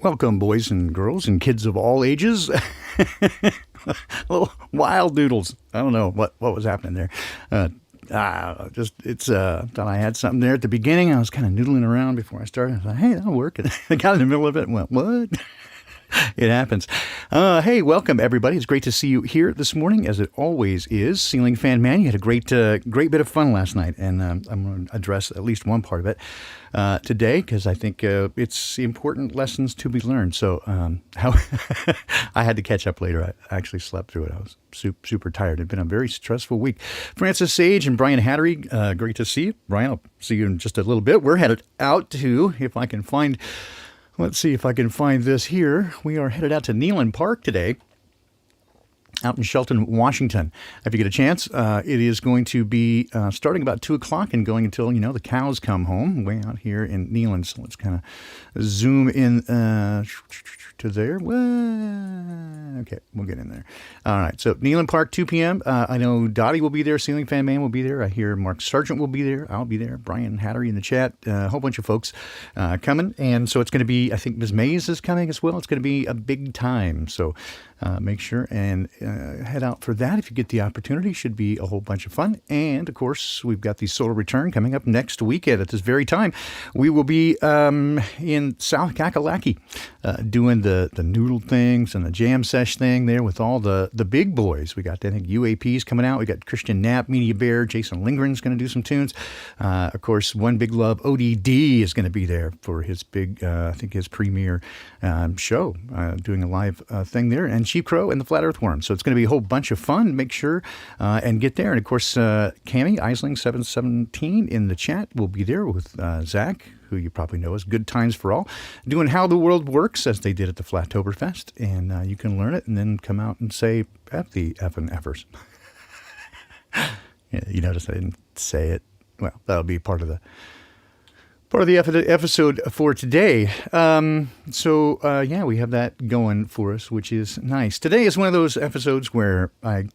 Welcome, boys and girls and kids of all ages. Little wild doodles. I don't know what was happening there. Thought I had something there at the beginning. I was kind of noodling around before I started. I was like, hey, that'll work. And I got in the middle of it and went, what? It happens. Hey, welcome everybody. It's great to see you here this morning, as it always is. Ceiling Fan Man, you had a great bit of fun last night, and I'm going to address at least one part of it today, because I think it's important lessons to be learned. So how I had to catch up later. I actually slept through it. I was super tired. It's been a very stressful week. Francis Sage and Brian Hattery, great to see you. Brian, I'll see you in just a little bit. We're headed out to, let's see if I can find this here. We are headed out to Neyland Park today, out in Shelton, Washington. If you get a chance, it is going to be starting about 2 o'clock and going until, the cows come home, way out here in Neyland. So let's kind of zoom in to there. Okay, we'll get in there. All right, so Neyland Park, 2 p.m. I know Dottie will be there. Ceiling Fan Man will be there. I hear Mark Sargent will be there. I'll be there. Brian Hattery in the chat. A whole bunch of folks coming. And so it's going to be, I think Ms. Mays is coming as well. It's going to be a big time. So make sure and head out for that if you get the opportunity. Should be a whole bunch of fun. And, of course, we've got the Solar Return coming up next weekend at this very time. We will be in South Kakalaki doing the noodle things and the jam sesh thing there with all the big boys. We got, I think, UAPs coming out. We got Christian Knapp, Media Bear, Jason Lindgren's going to do some tunes. Of course, One Big Love, ODD is going to be there for his big, I think his premiere show, doing a live thing there. And Sheep Crow and the Flat Earthworm. So it's going to be a whole bunch of fun. Make sure and get there. And, of course, Cammie Eisling717 in the chat will be there with Zach, who you probably know as Good Times for All, doing How the World Works, as they did at the Flattoberfest. And you can learn it and then come out and say, F the effing effers. Yeah, you notice I didn't say it. Well, that'll be part of the episode for today. Yeah, we have that going for us, which is nice. Today is one of those episodes where I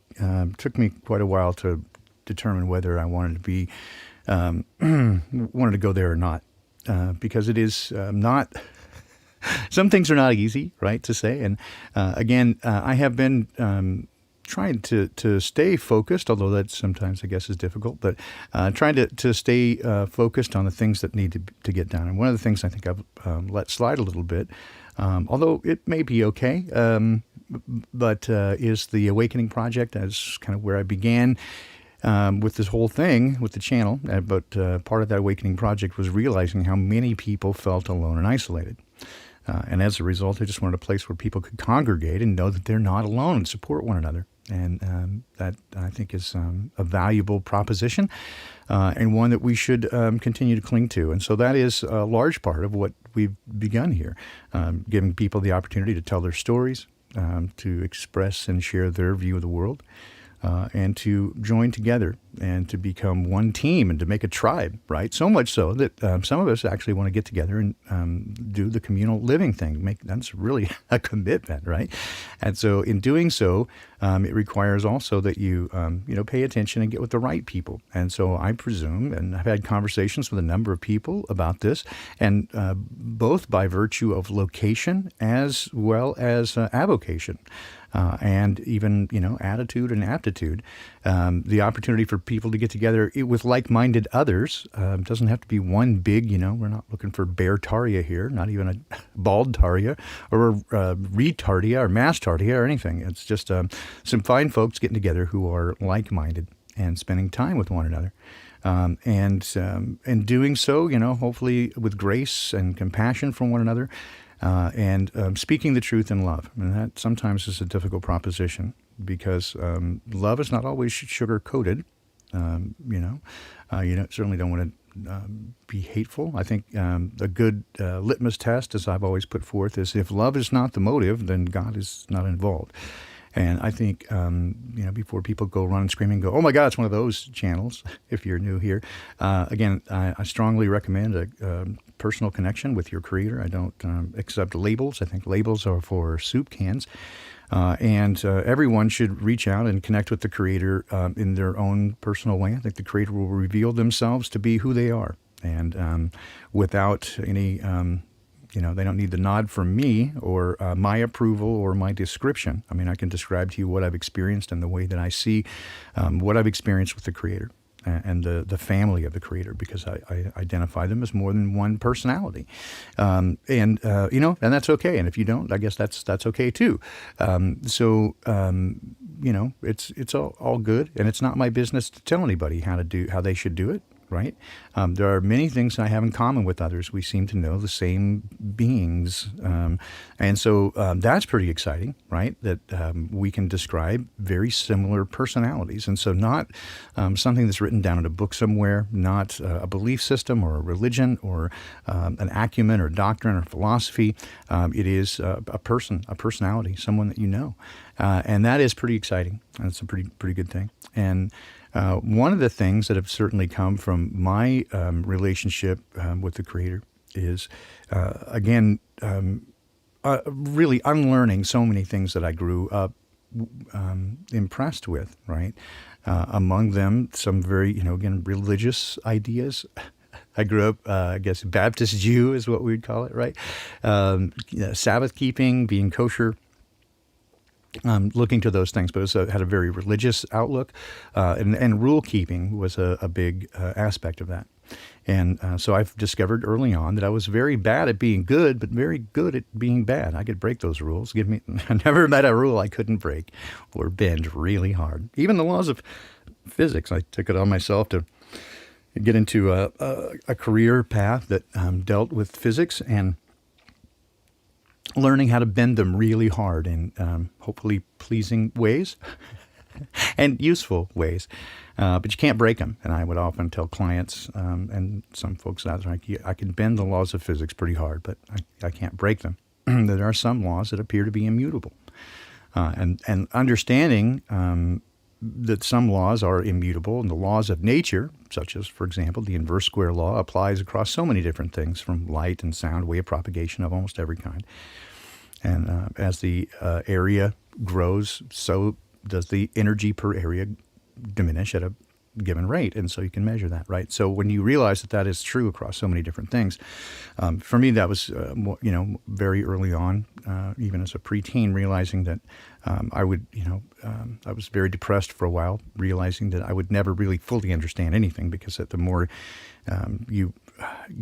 took me quite a while to determine whether I wanted to go there or not. Because it is not, some things are not easy, right, to say. And again, I have been trying to stay focused, although that sometimes I guess is difficult, but trying to stay focused on the things that need to get done. And one of the things I think I've let slide a little bit, although it may be okay, but is the Awakening Project. As kind of where I began with this whole thing, with the channel. But part of that Awakening Project was realizing how many people felt alone and isolated. And as a result, I just wanted a place where people could congregate and know that they're not alone and support one another. And that, I think, is a valuable proposition and one that we should continue to cling to. And so that is a large part of what we've begun here, giving people the opportunity to tell their stories, to express and share their view of the world. And to join together and to become one team and to make a tribe, right? So much so that some of us actually want to get together and do the communal living thing. That's really a commitment, right? And so in doing so, it requires also that you, pay attention and get with the right people. And so I presume, and I've had conversations with a number of people about this, and both by virtue of location as well as avocation. And even, attitude and aptitude, the opportunity for people to get together with like-minded others. Doesn't have to be one big, we're not looking for bear tardia here, not even a bald tardia or a retardia or mass tardia or anything. It's just some fine folks getting together who are like-minded and spending time with one another. And doing so, hopefully with grace and compassion from one another. And speaking the truth in love. And that sometimes is a difficult proposition because love is not always sugar-coated. You certainly don't want to be hateful. I think a good litmus test, as I've always put forth, is if love is not the motive, then God is not involved. And I think, before people go running, screaming, go, oh my God, it's one of those channels, if you're new here. Again, I strongly recommend a personal connection with your creator. I don't accept labels. I think labels are for soup cans. And everyone should reach out and connect with the creator in their own personal way. I think the creator will reveal themselves to be who they are. And without any They don't need the nod from me or my approval or my description. I mean, I can describe to you what I've experienced and the way that I see what I've experienced with the Creator and the family of the Creator, because I identify them as more than one personality, and that's okay. And if you don't, I guess that's okay too. It's all good, and it's not my business to tell anybody how they should do it. Right? There are many things I have in common with others. We seem to know the same beings. And so that's pretty exciting, right? That we can describe very similar personalities. And so not something that's written down in a book somewhere, not a belief system or a religion or an acumen or doctrine or philosophy. It is a personality, someone that you know. And that is pretty exciting. That's a pretty good thing. And one of the things that have certainly come from my relationship with the Creator is, really unlearning so many things that I grew up impressed with, right? Among them, some very, religious ideas. I grew up, Baptist Jew is what we would call it, right? Sabbath keeping, being kosher. Looking to those things, but it had a very religious outlook, and rule keeping was a big aspect of that. And so I've discovered early on that I was very bad at being good, but very good at being bad. I could break those rules. I never met a rule I couldn't break or bend really hard. Even the laws of physics, I took it on myself to get into a career path that dealt with physics and learning how to bend them really hard in hopefully pleasing ways and useful ways. But you can't break them. And I would often tell clients and some folks out there, I can bend the laws of physics pretty hard, but I can't break them. There are some laws that appear to be immutable. And understanding that some laws are immutable, and the laws of nature, such as, for example, the inverse square law, applies across so many different things, from light and sound, way of propagation of almost every kind. And as the area grows, so does the energy per area diminish at a given rate, and so you can measure that, right? So when you realize that is true across so many different things, for me that was, very early on, even as a preteen, realizing that I was very depressed for a while, realizing that I would never really fully understand anything, because the more you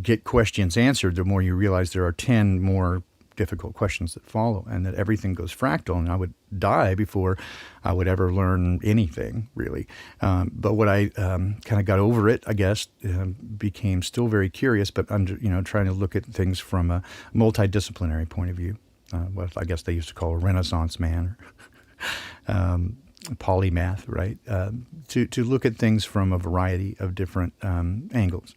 get questions answered, the more you realize there are 10 more difficult questions that follow, and that everything goes fractal, and I would die before I would ever learn anything, really. But what I kind of got over it, I guess, became still very curious, but trying to look at things from a multidisciplinary point of view. What I guess they used to call a Renaissance man, or polymath, right? To look at things from a variety of different angles,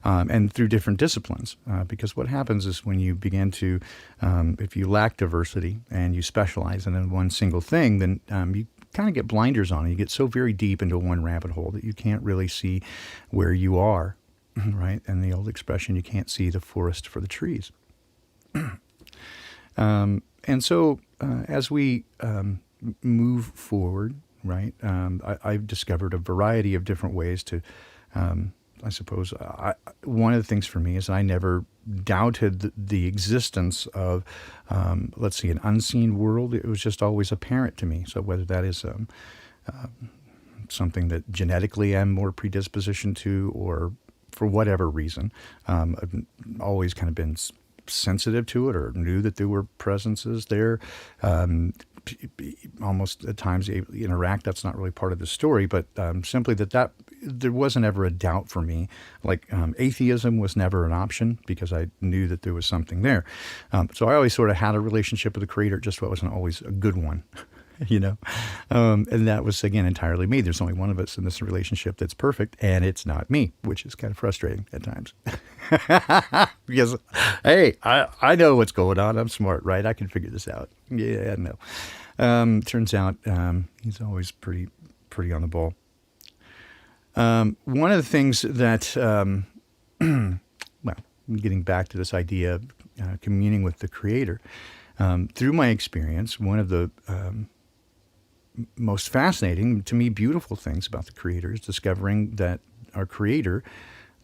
and through different disciplines. Because what happens is when you begin to, if you lack diversity and you specialize in one single thing, then you kind of get blinders on. You get so very deep into one rabbit hole that you can't really see where you are, right? And the old expression, you can't see the forest for the trees. And so as we move forward, right, I've discovered a variety of different ways to, I suppose, one of the things for me is I never doubted the existence of, an unseen world. It was just always apparent to me. So whether that is something that genetically I'm more predisposition to, or for whatever reason, I've always kind of been sensitive to it, or knew that there were presences there. Almost at times interact. That's not really part of the story, but simply that there wasn't ever a doubt for me. Like atheism was never an option, because I knew that there was something there. So I always sort of had a relationship with the Creator, just wasn't always a good one. And that was, again, entirely me. There's only one of us in this relationship that's perfect, and it's not me, which is kind of frustrating at times. Because, hey, I know what's going on. I'm smart, right? I can figure this out. Yeah, no. Turns out he's always pretty on the ball. One of the things that, getting back to this idea of communing with the Creator, through my experience, one of the most fascinating, to me, beautiful things about the Creator is discovering that our Creator,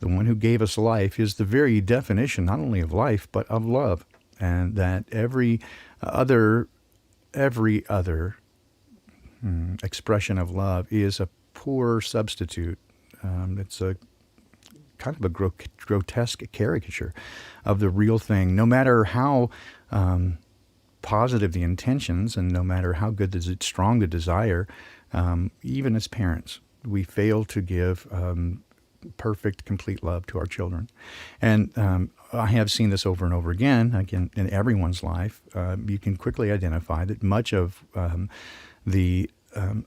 the one who gave us life, is the very definition not only of life, but of love. and that every other expression of love is a poor substitute. It's a kind of a grotesque caricature of the real thing, no matter how positive the intentions and no matter how strong the desire. Even as parents, we fail to give perfect, complete love to our children. And I have seen this over and over again in everyone's life. You can quickly identify that much of the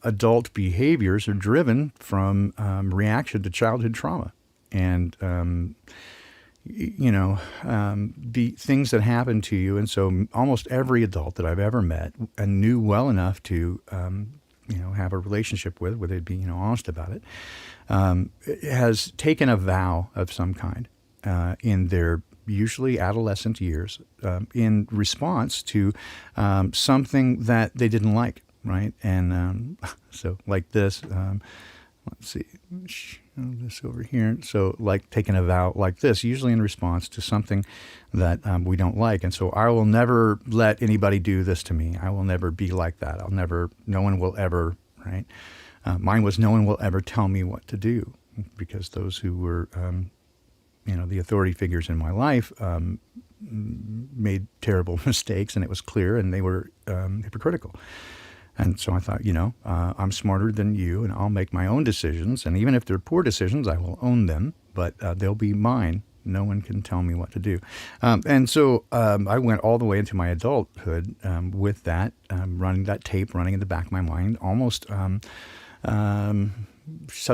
adult behaviors are driven from reaction to childhood trauma. And, the things that happen to you. And so almost every adult that I've ever met and knew well enough to, have a relationship with, where they'd be, honest about it, has taken a vow of some kind in their usually adolescent years in response to something that they didn't like, right? And so like this, let's see, this over here. So like taking a vow like this, usually in response to something that we don't like. And so I will never let anybody do this to me. I will never be like that. No one will ever, right? Mine was no one will ever tell me what to do, because those who were, the authority figures in my life made terrible mistakes, and it was clear, and they were hypocritical. And so I thought, I'm smarter than you, and I'll make my own decisions. And even if they're poor decisions, I will own them, but they'll be mine. No one can tell me what to do. And so I went all the way into my adulthood with that, running that tape, running in the back of my mind, almost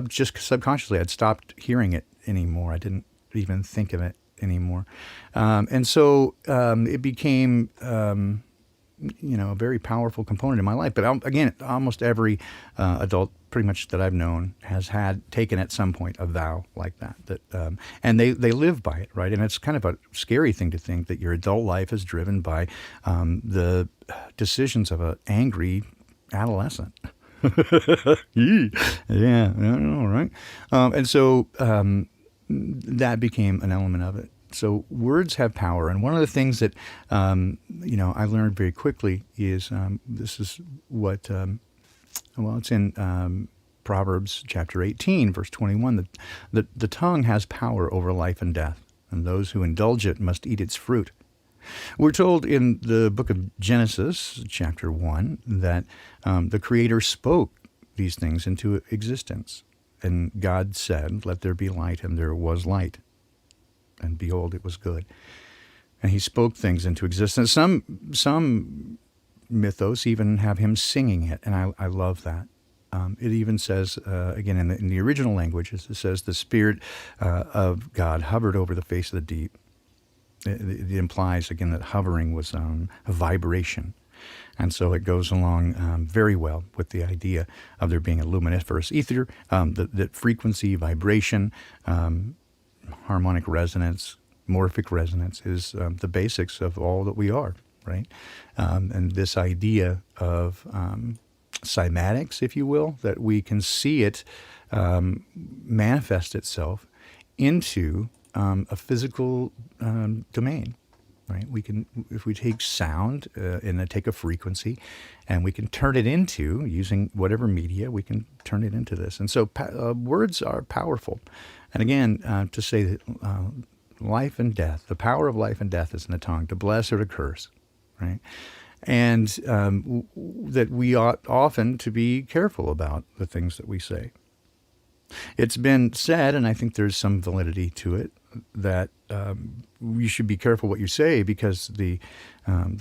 just subconsciously. I'd stopped hearing it anymore. I didn't even think of it anymore. And so it became... a very powerful component in my life. But again, almost every adult pretty much that I've known has taken at some point a vow like that, and they live by it, right? And it's kind of a scary thing to think that your adult life is driven by the decisions of an angry adolescent. Yeah, I know, right? And so that became an element of it. So words have power, and one of the things that I learned very quickly is this is what it's in Proverbs chapter 18, verse 21. That the tongue has power over life and death, and those who indulge it must eat its fruit. We're told in the book of Genesis, chapter 1, that the Creator spoke these things into existence, and God said, "Let there be light," and there was light. And behold, it was good. And he spoke things into existence. Some mythos even have him singing it, and I love that. It even says, again, in the original language, it says the Spirit of God hovered over the face of the deep. It implies, again, that hovering was a vibration. And so it goes along very well with the idea of there being a luminiferous ether, that frequency, vibration, harmonic resonance, morphic resonance is the basics of all that we are, right? And this idea of cymatics, if you will, that we can see it manifest itself into a physical domain, right? We can, if we take sound and take a frequency, and we can turn it into, using whatever media, we can turn it into this. And so words are powerful. And again, to say that life and death, the power of life and death is in the tongue, to bless or to curse, right? And that we ought often to be careful about the things that we say. It's been said, and I think there's some validity to it, that you should be careful what you say, because the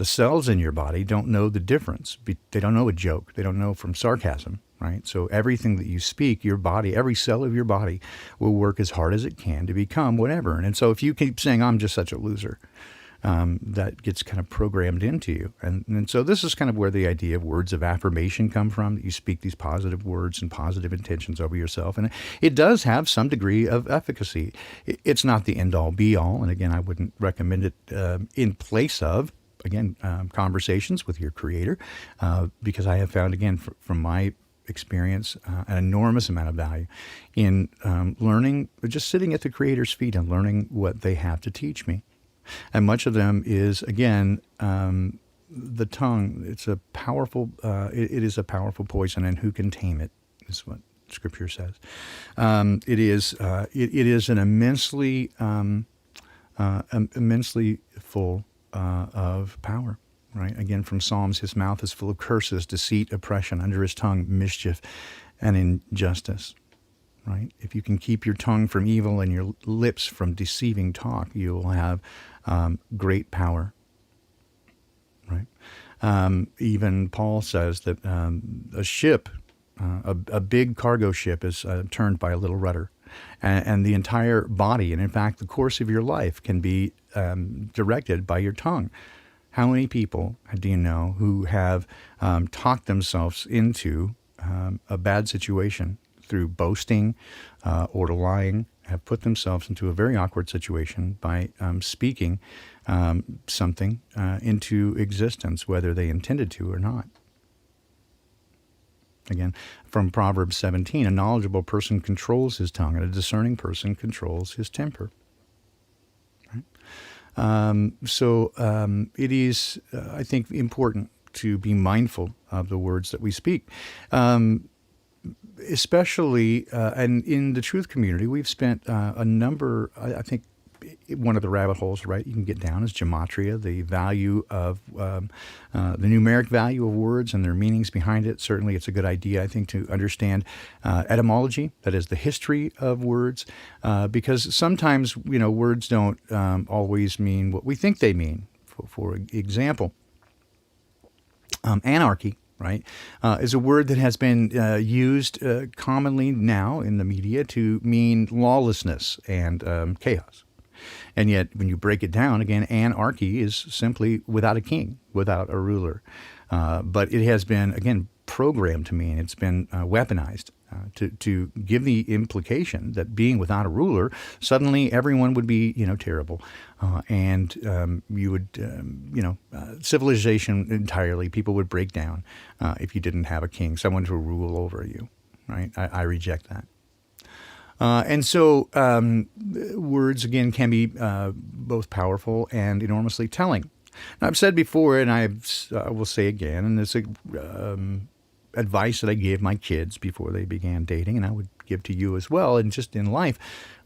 cells in your body don't know the difference. They don't know a joke. They don't know from sarcasm, right? So everything that you speak, your body, every cell of your body will work as hard as it can to become whatever. And so if you keep saying, "I'm just such a loser," that gets kind of programmed into you. And so this is kind of where the idea of words of affirmation come from, that you speak these positive words and positive intentions over yourself. And it does have some degree of efficacy. It's not the end-all, be-all. And again, I wouldn't recommend it in place of, again, conversations with your Creator, because I have found, again, from my experience, an enormous amount of value in learning, just sitting at the Creator's feet and learning what they have to teach me. And much of them is, again, the tongue. It's a powerful, it is a powerful poison, and who can tame it, is what Scripture says. It is an immensely full of power. Right? Again, from Psalms, his mouth is full of curses, deceit, oppression, under his tongue, mischief and injustice. Right? If you can keep your tongue from evil and your lips from deceiving talk, you will have great power. Right? Even Paul says that a ship, a big cargo ship, is turned by a little rudder. And the entire body, and in fact, the course of your life, can be directed by your tongue. How many people do you know who have talked themselves into a bad situation through boasting or lying, have put themselves into a very awkward situation by speaking something into existence, whether they intended to or not? Again, from Proverbs 17, a knowledgeable person controls his tongue, and a discerning person controls his temper. It is, I think, important to be mindful of the words that we speak. Especially, and in the truth community, we've spent a number, I think, one of the rabbit holes, right, you can get down is gematria, the value of, the numeric value of words and their meanings behind it. Certainly it's a good idea, I think, to understand etymology, that is the history of words, because sometimes, words don't always mean what we think they mean. For example, anarchy, right, is a word that has been used commonly now in the media to mean lawlessness and chaos. And yet, when you break it down, again, anarchy is simply without a king, without a ruler. But it has been, again, programmed to mean, it's been weaponized to give the implication that being without a ruler, suddenly everyone would be, terrible. And you would, civilization entirely, people would break down if you didn't have a king, someone to rule over you, right? I reject that. And so words, again, can be both powerful and enormously telling. Now, I've said before, and I will say again, and it's advice that I gave my kids before they began dating, and I would give to you as well, and just in life,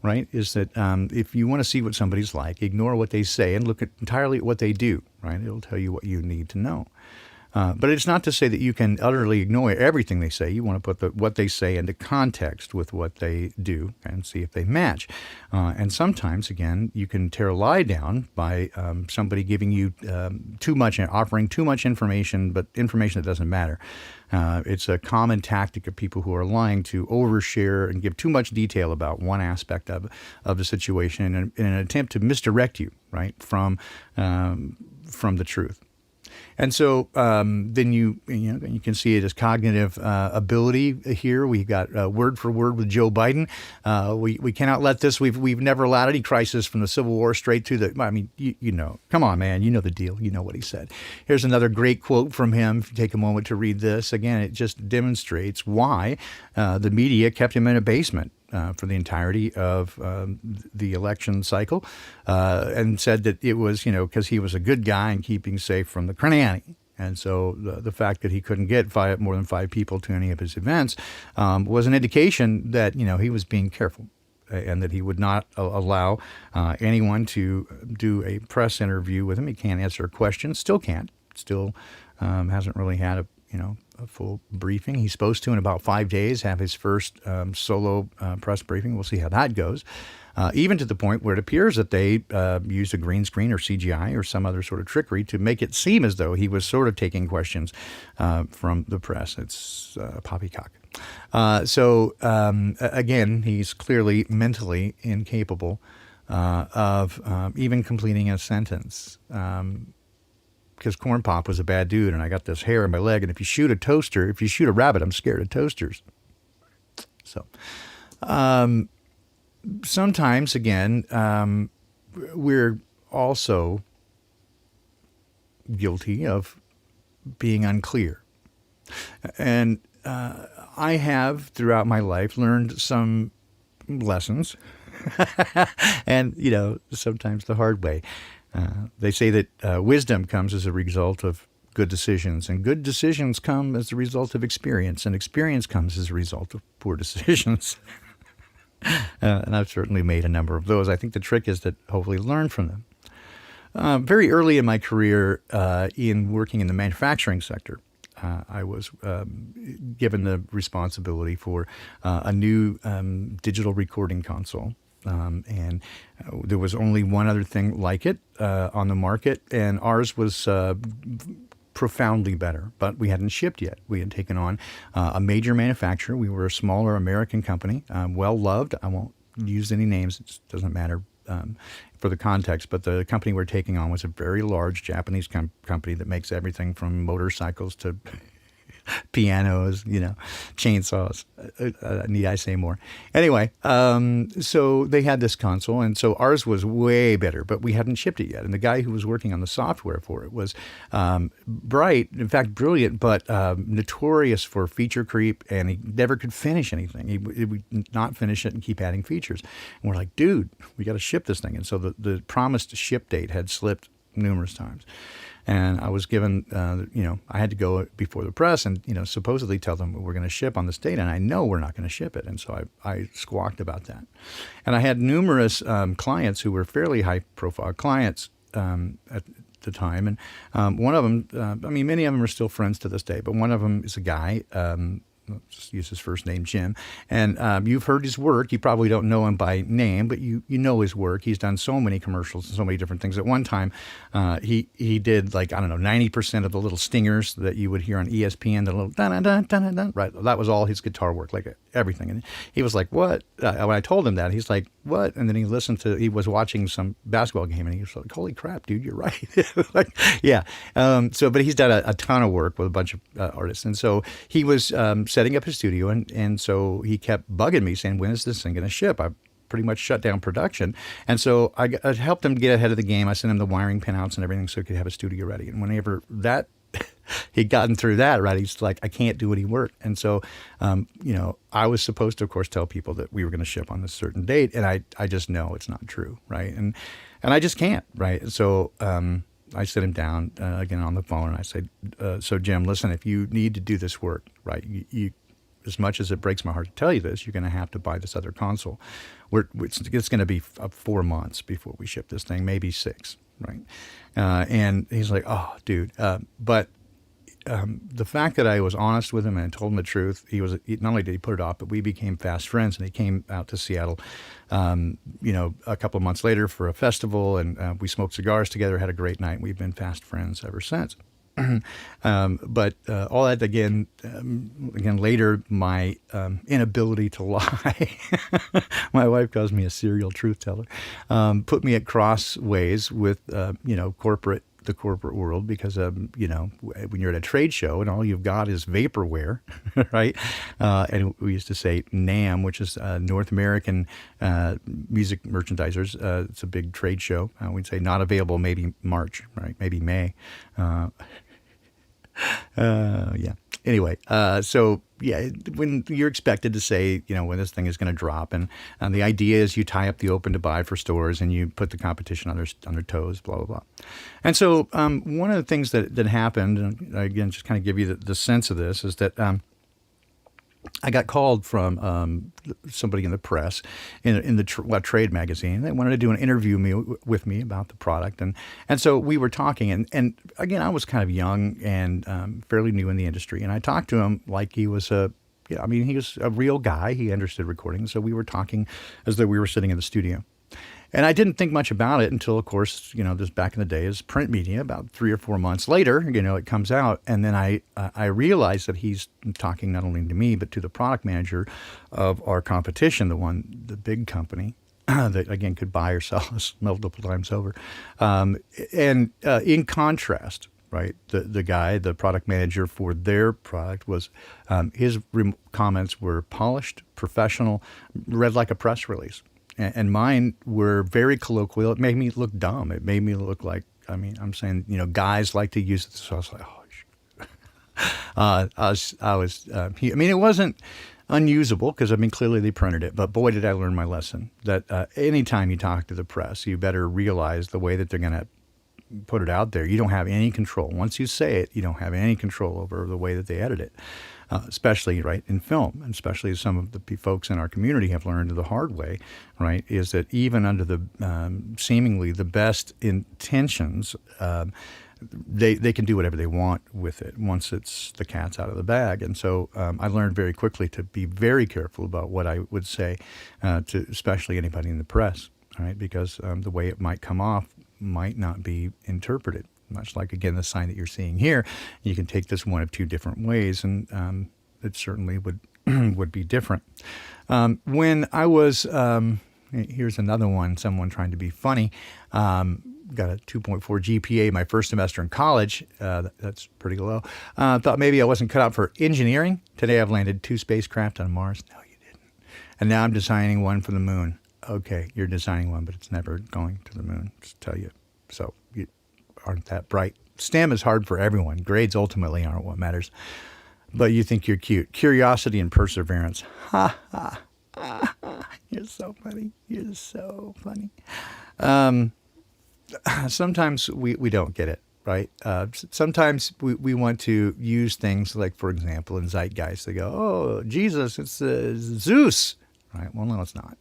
right, is that if you want to see what somebody's like, ignore what they say and look entirely at what they do, right? It'll tell you what you need to know. But it's not to say that you can utterly ignore everything they say. You want to put what they say into context with what they do and see if they match. And sometimes, again, you can tear a lie down by somebody giving you too much, offering too much information, but information that doesn't matter. It's a common tactic of people who are lying to overshare and give too much detail about one aspect of the situation in an attempt to misdirect you, right, from the truth. And so then you can see it as cognitive ability here. We got word for word with Joe Biden. We cannot let this. We've never allowed any crisis from the Civil War straight to the. I mean, come on, man. You know the deal. You know what he said. Here's another great quote from him. If you take a moment to read this again, it just demonstrates why the media kept him in a basement for the entirety of the election cycle, and said that it was, because he was a good guy and keeping safe from the cranny. And so the fact that he couldn't get more than 5 people to any of his events was an indication that, he was being careful and that he would not allow anyone to do a press interview with him. He can't answer a question, still can't, hasn't really had a full briefing. He's supposed to, in about 5 days, have his first solo press briefing. We'll see how that goes. Even to the point where it appears that they used a green screen or CGI or some other sort of trickery to make it seem as though he was sort of taking questions from the press. It's poppycock. Again, he's clearly mentally incapable of even completing a sentence. Because Corn Pop was a bad dude, and I got this hair in my leg, and if you shoot a rabbit, I'm scared of toasters. So, sometimes, again, we're also guilty of being unclear. And I have, throughout my life, learned some lessons, and, sometimes the hard way. They say that wisdom comes as a result of good decisions, and good decisions come as a result of experience, and experience comes as a result of poor decisions. And I've certainly made a number of those. I think the trick is to hopefully learn from them. Very early in my career in working in the manufacturing sector, I was given the responsibility for a new digital recording console. And there was only one other thing like it on the market, and ours was profoundly better, but we hadn't shipped yet. We had taken on a major manufacturer. We were a smaller American company, well loved. I won't use any names. It doesn't matter for the context, but the company we're taking on was a very large Japanese company that makes everything from motorcycles to pianos, chainsaws. Need I say more? Anyway, so they had this console, and so ours was way better, but we hadn't shipped it yet. And the guy who was working on the software for it was bright, in fact, brilliant, but notorious for feature creep, and he never could finish anything. He would not finish it and keep adding features. And we're like, dude, we got to ship this thing. And so the promised ship date had slipped numerous times. And I was given, I had to go before the press and, supposedly tell them we're going to ship on this date. And I know we're not going to ship it. And so I squawked about that. And I had numerous clients who were fairly high-profile clients at the time. And one of them, many of them are still friends to this day, but one of them is a guy, let's just use his first name, Jim. And you've heard his work. You probably don't know him by name, but you know his work. He's done so many commercials and so many different things. At one time, he did 90% of the little stingers that you would hear on ESPN, the little dun-dun-dun-dun-dun. Right, that was all his guitar work, like everything. And he was like, what? When I told him that, he's like, what? And then he was watching some basketball game, and he was like, holy crap, dude, you're right. Yeah. But he's done a ton of work with a bunch of artists. And so he was setting up his studio, and so he kept bugging me saying, when is this thing going to ship? I pretty much shut down production. And so I helped him get ahead of the game. I sent him the wiring pinouts and everything so he could have a studio ready. And whenever he'd gotten through that, right, he's like, I can't do any work. And so, I was supposed to, of course, tell people that we were going to ship on this certain date. And I just know it's not true, right? And I just can't, right? So I sit him down again on the phone, and I say, so Jim, listen, if you need to do this work, right, you as much as it breaks my heart to tell you this, you're going to have to buy this other console. It's going to be 4 months before we ship this thing, maybe 6, right? And he's like, oh, dude. But the fact that I was honest with him and told him the truth, not only did he put it off, but we became fast friends, and he came out to Seattle, a couple of months later for a festival, and we smoked cigars together, had a great night. We've been fast friends ever since. But all that again, later, my inability to lie, my wife calls me a serial truth teller, put me at crossways with, the corporate world, because, when you're at a trade show and all you've got is vaporware, right? And we used to say NAM, which is North American Music Merchandisers. It's a big trade show. We'd say not available, maybe March, right? Maybe May. Yeah. Anyway, when you're expected to say, when this thing is going to drop, and the idea is you tie up the open to buy for stores and you put the competition on their toes, blah, blah, blah. And so one of the things that happened, and again, just kind of give you the sense of this, is that I got called from somebody in the press, in the trade magazine. They wanted to do an interview with me about the product, and so we were talking. And again, I was kind of young and fairly new in the industry, and I talked to him like he was he was a real guy. He understood recording, so we were talking as though we were sitting in the studio. And I didn't think much about it until, of course, this back in the day is print media. About 3 or 4 months later, it comes out. And then I realized that he's talking not only to me, but to the product manager of our competition, the big company that, again, could buy or sell us multiple times over. And in contrast, right, the product manager for their product was, his comments were polished, professional, read like a press release. And mine were very colloquial. It made me look dumb. It made me look like, I'm saying, guys like to use it. So I was like, it wasn't unusable because, clearly they printed it. But boy, did I learn my lesson that anytime you talk to the press, you better realize the way that they're going to put it out there, you don't have any control. Once you say it, you don't have any control over the way that they edit it, especially right in film, and especially some of the folks in our community have learned the hard way, right, is that even under the seemingly the best intentions, they can do whatever they want with it once it's the cat's out of the bag. And so I learned very quickly to be very careful about what I would say to especially anybody in the press, right? Because the way it might come off might not be interpreted. Much like, again, the sign that you're seeing here, you can take this one of two different ways, and it certainly would would be different. When I was, here's another one, someone trying to be funny, got a 2.4 GPA my first semester in college. That's pretty low. Thought maybe I wasn't cut out for engineering. Today I've landed 2 spacecraft on Mars. No, you didn't. And now I'm designing one for the moon. Okay, you're designing one, but it's never going to the moon, just to tell you. So you aren't that bright. STEM is hard for everyone. Grades ultimately aren't what matters. But you think you're cute. Curiosity and perseverance. Ha, ha, ha, ha. You're so funny. You're so funny. Sometimes we don't get it, right? Sometimes we want to use things like, for example, in Zeitgeist, they go, oh, Jesus, it's Zeus. Right? Well, no, it's not.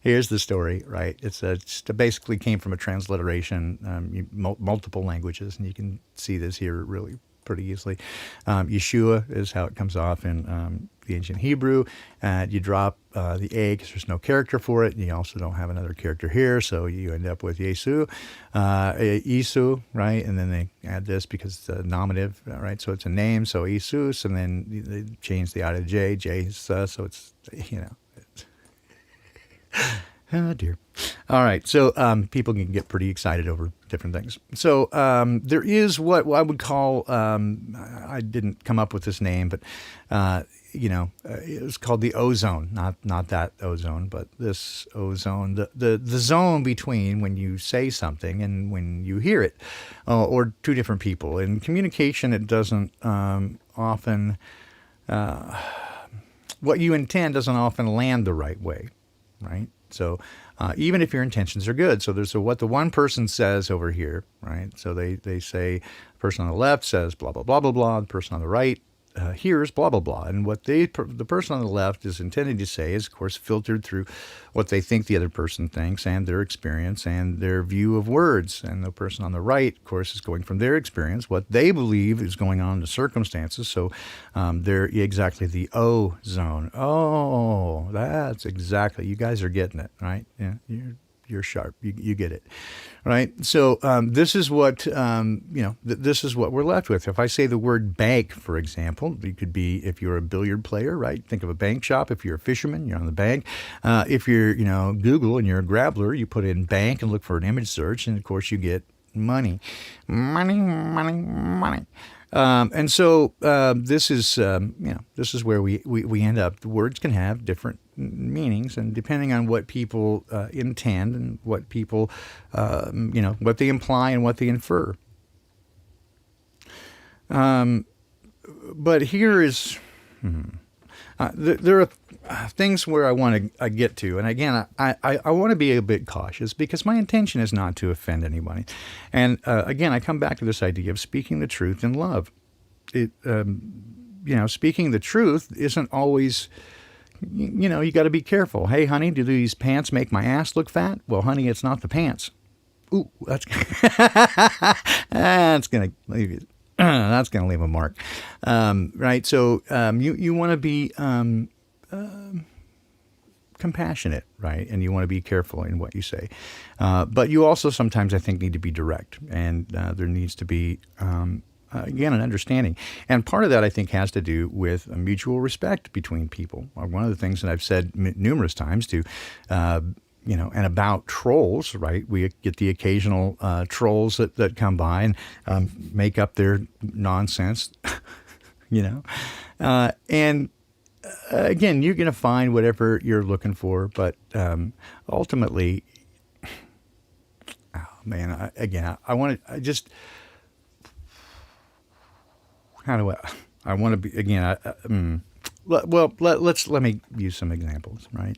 Here's the story, right? It's basically came from a transliteration, multiple languages, and you can see this here really pretty easily. Yeshua is how it comes off in the ancient Hebrew. You drop the A because there's no character for it. You also don't have another character here, so you end up with Yesu, Isu, right? And then they add this because it's a nominative, right? So it's a name, so Isus, and then they change the I to J, so it's, you know. Oh, dear. All right. So people can get pretty excited over different things. So there is what I would call, I didn't come up with this name, but, it was called the ozone, not that ozone, but this ozone, the zone between when you say something and when you hear it, or two different people. In communication, it doesn't often, what you intend doesn't often land the right way. Right? So even if your intentions are good, so there's what the one person says over here, right? So they say, the person on the left says blah, blah, blah, blah, blah. The person on the right hears blah, blah, blah. And what the person on the left is intending to say is, of course, filtered through what they think the other person thinks and their experience and their view of words. And the person on the right, of course, is going from their experience, what they believe is going on in the circumstances. So they're exactly the O zone. Oh, that's exactly, you guys are getting it, right? Yeah, you're sharp. You get it, right? So this is what this is what we're left with. If I say the word bank, for example, it could be if you're a billiard player, right? Think of a bank shop. If you're a fisherman, you're on the bank. If you're Google and you're a grabbler, you put in bank and look for an image search, and of course you get money. And so this is where we end up. The words can have different meanings, and depending on what people intend and what people, what they imply and what they infer. But here is, there are things where I want to get to. And again, I want to be a bit cautious because my intention is not to offend anybody. And again, I come back to this idea of speaking the truth in love. Speaking the truth isn't always, you got to be careful. Hey, honey, do these pants make my ass look fat? Well, honey, it's not the pants. Ooh, that's going to leave a mark, right? So you want to be compassionate, right? And you want to be careful in what you say. But you also sometimes, I think, need to be direct, and there needs to be, again, an understanding. And part of that, I think, has to do with a mutual respect between people. One of the things that I've said numerous times to, and about trolls, right? We get the occasional trolls that come by and make up their nonsense, and again, you're going to find whatever you're looking for, but ultimately, I want to, I want to be, again, let me use some examples, right?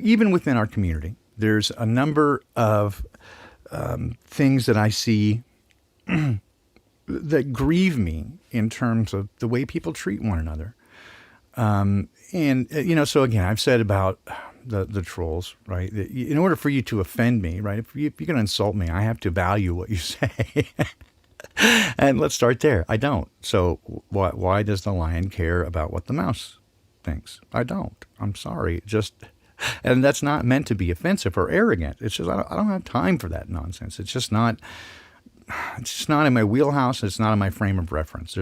Even within our community, there's a number of things that I see that grieve me in terms of the way people treat one another. So again, I've said about the trolls, right? In order for you to offend me, right? If you're going to insult me, I have to value what you say. And let's start there. I don't. So why does the lion care about what the mouse thinks? I don't. I'm sorry. And that's not meant to be offensive or arrogant. It's just, I don't have time for that nonsense. It's just not in my wheelhouse. It's not in my frame of reference.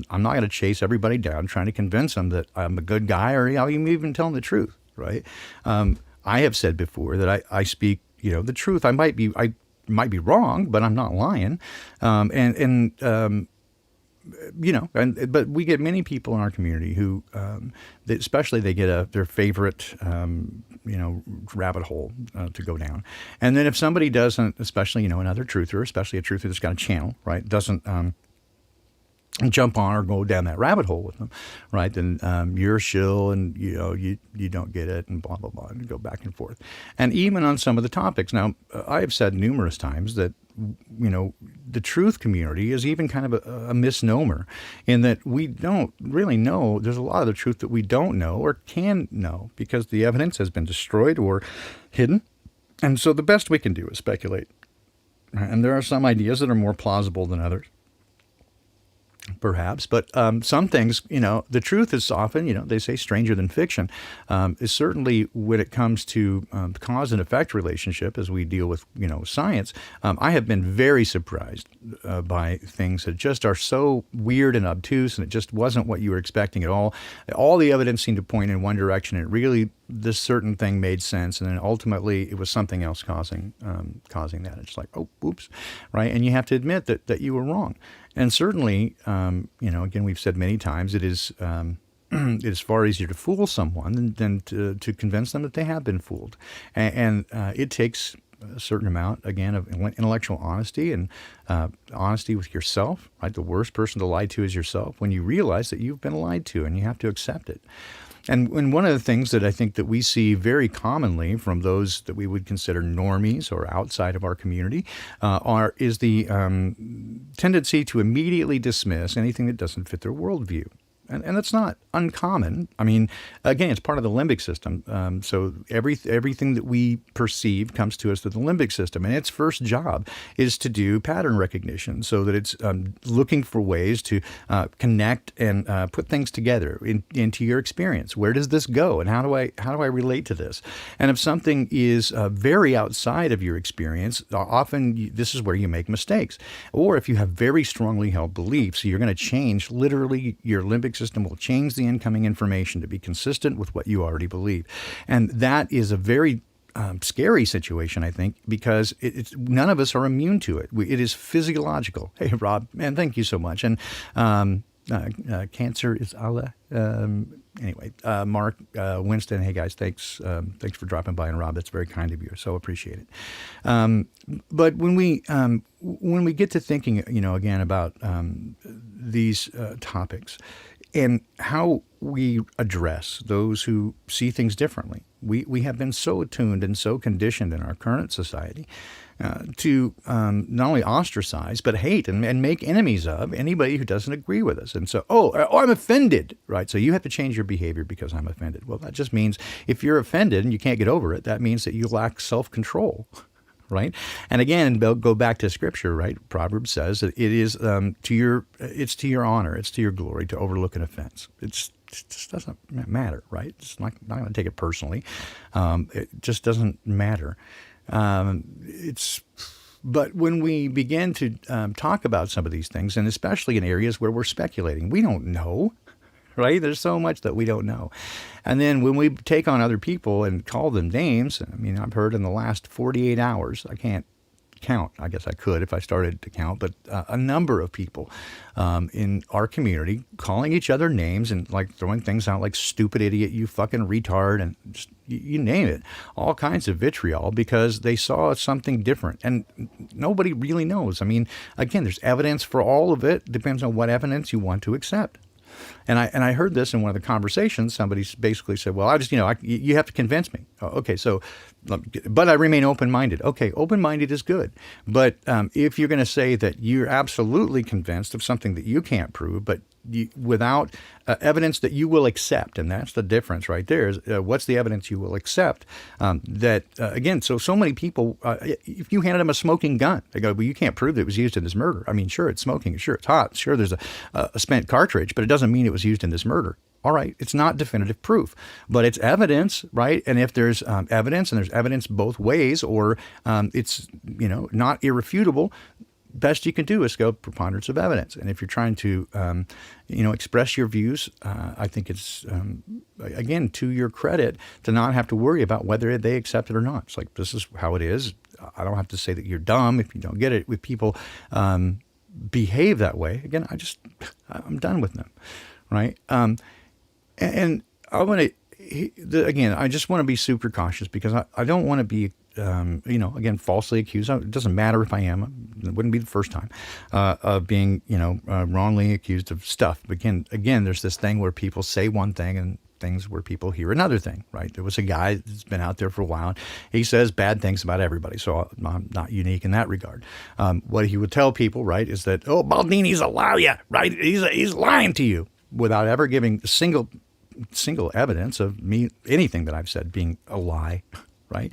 I'm not going to chase everybody down trying to convince them that I'm a good guy or even tell them the truth, right? I have said before that I speak, the truth. I might be wrong, but I'm not lying. But we get many people in our community who, especially they get their favorite, rabbit hole to go down. And then if somebody doesn't, especially, another truther, especially a truther that's got a channel, right, doesn't jump on or go down that rabbit hole with them, right, then you're a shill and, you don't get it and blah, blah, blah, and go back and forth. And even on some of the topics. Now, I have said numerous times that, the truth community is even kind of a misnomer in that we don't really know. There's a lot of the truth that we don't know or can know because the evidence has been destroyed or hidden. And so the best we can do is speculate. And there are some ideas that are more plausible than others, perhaps. But some things, the truth is often, they say stranger than fiction, is certainly when it comes to the cause and effect relationship as we deal with, science. I have been very surprised by things that just are so weird and obtuse, and it just wasn't what you were expecting at all. All the evidence seemed to point in one direction, and really this certain thing made sense, and then ultimately it was something else causing that. It's like, oh, oops, right? And you have to admit that you were wrong. And certainly, again, we've said many times, it is far easier to fool someone than to convince them that they have been fooled. And it takes a certain amount, again, of intellectual honesty and honesty with yourself, right? The worst person to lie to is yourself when you realize that you've been lied to, and you have to accept it. And one of the things that I think that we see very commonly from those that we would consider normies or outside of our community is the tendency to immediately dismiss anything that doesn't fit their worldview. And that's not uncommon. I mean, again, it's part of the limbic system. So everything that we perceive comes to us through the limbic system. And its first job is to do pattern recognition so that it's looking for ways to connect and put things together into your experience. Where does this go? And how do I relate to this? And if something is very outside of your experience, often this is where you make mistakes. Or if you have very strongly held beliefs, you're going to change literally your limbic system will change the incoming information to be consistent with what you already believe. And that is a very scary situation, I think, because none of us are immune to it. It is physiological. Hey, Rob, man, thank you so much. And cancer is Allah. Anyway, Mark, Winston, hey guys, thanks for dropping by, and Rob, that's very kind of you. So appreciate it. But when we get to thinking, again about these topics and how we address those who see things differently, we have been so attuned and so conditioned in our current society to not only ostracize, but hate and make enemies of anybody who doesn't agree with us. And so, I'm offended, right? So you have to change your behavior because I'm offended. Well, that just means if you're offended and you can't get over it, that means that you lack self-control, right? And again, go back to Scripture, right? Proverbs says that it is it's to your honor, it's to your glory to overlook an offense. It just doesn't matter, right? It's not going to take it personally. It just doesn't matter. But when we begin to talk about some of these things, and especially in areas where we're speculating, we don't know, right? There's so much that we don't know. And then when we take on other people and call them names, I mean, I've heard in the last 48 hours, I can't count. I guess I could if I started to count, but a number of people in our community calling each other names and like throwing things out like stupid idiot, you fucking retard, and just, you name it, all kinds of vitriol because they saw something different. And nobody really knows. I mean, again, there's evidence for all of it. Depends on what evidence you want to accept. And I heard this in one of the conversations. Somebody basically said, well, I just, you have to convince me. Oh, okay, so, but I remain open-minded. Okay, open-minded is good. But if you're going to say that you're absolutely convinced of something that you can't prove, but without evidence that you will accept, and that's the difference right there, is what's the evidence you will accept? Again, so many people, if you handed them a smoking gun, they go, well, you can't prove that it was used in this murder. I mean, sure, it's smoking, sure, it's hot, sure, there's a spent cartridge, but it doesn't mean it was used in this murder. All right, it's not definitive proof, but it's evidence, right? And if there's evidence, and there's evidence both ways, or it's not irrefutable, best you can do is go preponderance of evidence. And if you're trying to, express your views, I think it's, again, to your credit, to not have to worry about whether they accept it or not. It's like, this is how it is. I don't have to say that you're dumb if you don't get it. With people behave that way, again, I'm done with them, right? And I want to, again, I just want to be super cautious, because I don't want to be, again, falsely accused. It doesn't matter if I am. It wouldn't be the first time of being, wrongly accused of stuff. But again, there's this thing where people say one thing and things where people hear another thing, right? There was a guy that's been out there for a while, and he says bad things about everybody. So I'm not unique in that regard. What he would tell people, right, is that, oh, Baldini's a liar, right? He's lying to you, without ever giving a single evidence of me, anything that I've said being a lie, right?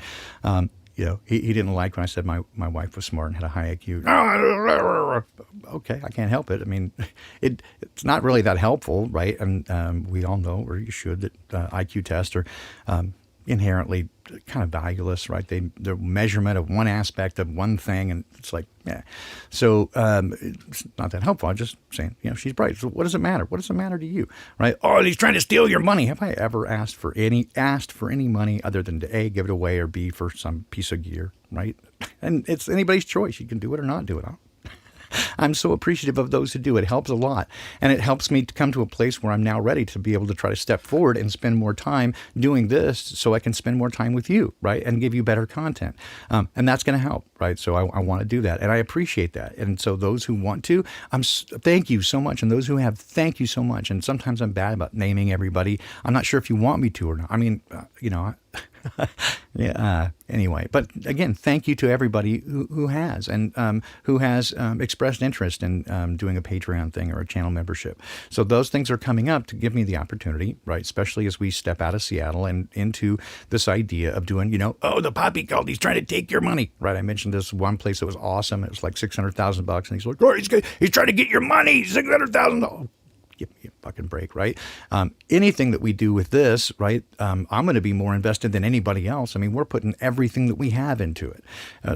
He didn't like when I said my wife was smart and had a high IQ. Okay, I can't help it. I mean, it's not really that helpful, right? And we all know, or you should, that IQ tests are inherently kind of valueless, right? The measurement of one aspect of one thing, and it's like, yeah. So it's not that helpful. I'm just saying, she's bright. So what does it matter? What does it matter to you, right? Oh, he's trying to steal your money. Have I ever asked for any money other than to A, give it away, or B, for some piece of gear, right? And it's anybody's choice. You can do it or not do it. I'm so appreciative of those who do. It helps a lot. And it helps me to come to a place where I'm now ready to be able to try to step forward and spend more time doing this, so I can spend more time with you, right? And give you better content. And that's going to help, right? So I want to do that. And I appreciate that. And so those who want to, thank you so much. And those who have, thank you so much. And sometimes I'm bad about naming everybody. I'm not sure if you want me to or not. I mean, anyway, but again, thank you to everybody who has, and who has expressed interest in doing a Patreon thing or a channel membership. So those things are coming up to give me the opportunity, right? Especially as we step out of Seattle and into this idea of doing, the poppy cult, he's trying to take your money, right? I mentioned this one place that was awesome. It was like $600,000, and he's like, oh, he's trying to get your money, $600,000. Give me a fucking break, right? Anything that we do with this, right, I'm going to be more invested than anybody else. I mean, we're putting everything that we have into it,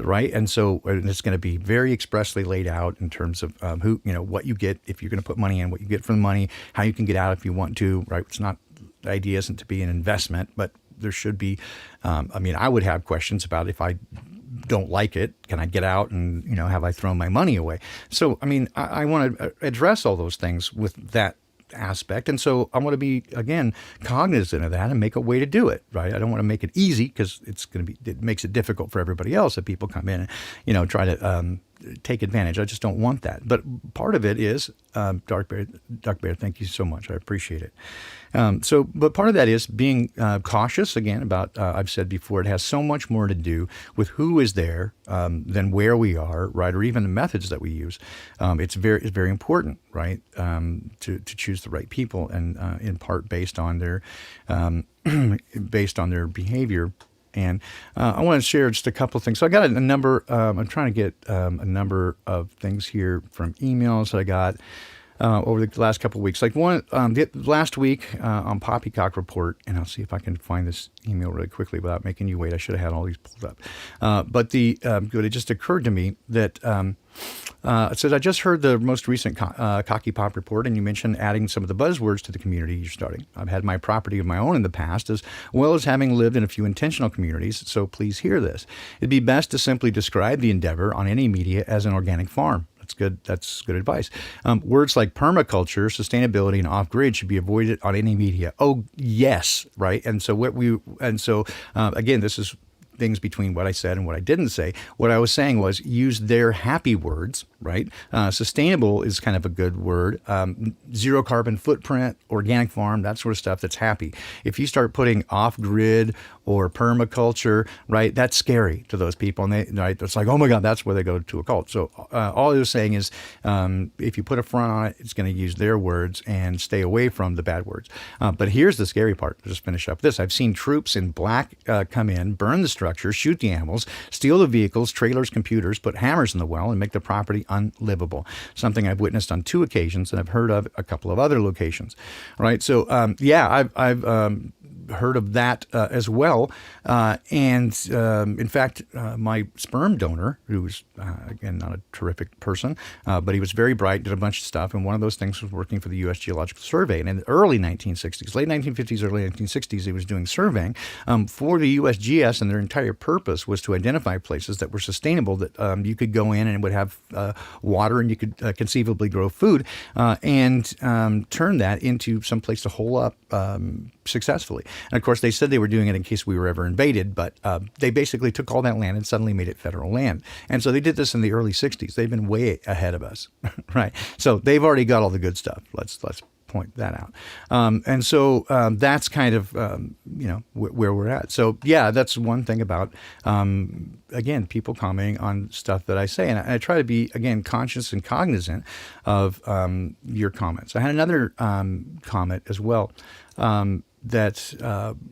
right? And so it's going to be very expressly laid out in terms of who, what you get if you're going to put money in, what you get for the money, how you can get out if you want to, right? It's not, the idea isn't to be an investment, but there should be, I would have questions about, if I don't like it, can I get out, and have I thrown my money away? So I want to address all those things with that aspect, and so I want to be, again, cognizant of that and make a way to do it, right? I don't want to make it easy, because it makes it difficult for everybody else if people come in and try to take advantage. I just don't want that. But part of it is Dark Bear, thank you so much. I appreciate it. But part of that is being cautious, again, about, I've said before, it has so much more to do with who is there than where we are, right? Or even the methods that we use. It's very important, right? To choose the right people, and in part based on their behavior. And I want to share just a couple of things. So I got a number, I'm trying to get a number of things here from emails that I got over the last couple of weeks. Like one, last week on Poppycock Report, and I'll see if I can find this email really quickly without making you wait. I should have had all these pulled up. But it just occurred to me that it says, I just heard the most recent Cocky Pop report, and you mentioned adding some of the buzzwords to the community you're starting. I've had my property of my own in the past, as well as having lived in a few intentional communities, so please hear this. It'd be best to simply describe the endeavor on any media as an organic farm. That's good advice. Words like permaculture, sustainability, and off-grid should be avoided on any media. Oh, yes, right? And so again, this is things between what I said and what I didn't say. What I was saying was use their happy words, right? Sustainable is kind of a good word. Zero carbon footprint, organic farm, that sort of stuff, that's happy. If you start putting off-grid or permaculture, right, that's scary to those people. And it's like, oh my God, that's where they go to a cult. So all I was saying is if you put a front on it, it's going to use their words and stay away from the bad words. But here's the scary part. I'll just finish up this. I've seen troops in black come in, burn the structure, shoot the animals, steal the vehicles, trailers, computers, put hammers in the well, and make the property unlivable. Something I've witnessed on 2 occasions, and I've heard of a couple of other locations. Right? So, I've heard of that as well. In fact, my sperm donor, who was, again, not a terrific person, but he was very bright, did a bunch of stuff. And one of those things was working for the U.S. Geological Survey. And in the early 1960s, late 1950s, early 1960s, he was doing surveying for the USGS, and their entire purpose was to identify places that were sustainable, that you could go in and would have water, and you could conceivably grow food, and turn that into some place to hole up successfully. And of course, they said they were doing it in case we were ever invaded, but they basically took all that land and suddenly made it federal land. And so they did this in the early 60s. They've been way ahead of us, right? So they've already got all the good stuff. Let's point that out. And so that's kind of, where we're at. So yeah, that's one thing about, again, people commenting on stuff that I say. And I try to be, again, conscious and cognizant of your comments. I had another comment as well that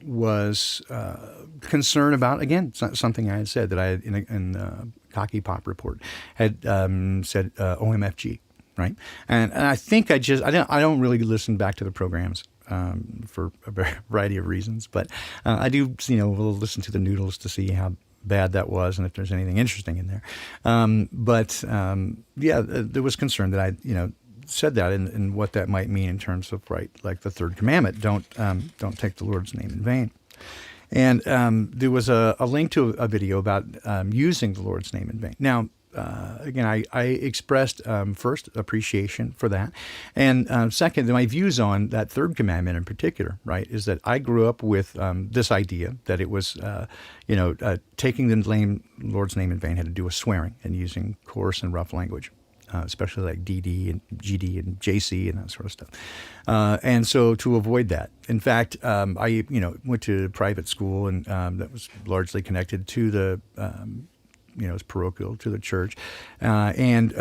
was concern about, again, something I had said that I had in the Cocky Pop report had said OMFG. Right, and I think I don't really listen back to the programs for a variety of reasons, but I do we'll listen to the noodles to see how bad that was and if there's anything interesting in there. There was concern that I said that and what that might mean in terms of like the third commandment, don't take the Lord's name in vain. And there was a link to a video about using the Lord's name in vain. Now, again, I expressed first appreciation for that, and second, my views on that third commandment in particular. Right, is that I grew up with this idea that it was, taking the Lord's name in vain had to do with swearing and using coarse and rough language. Especially like DD and GD and JC and that sort of stuff. And so to avoid that, in fact, I went to private school, and that was largely connected to the it's parochial to the church. In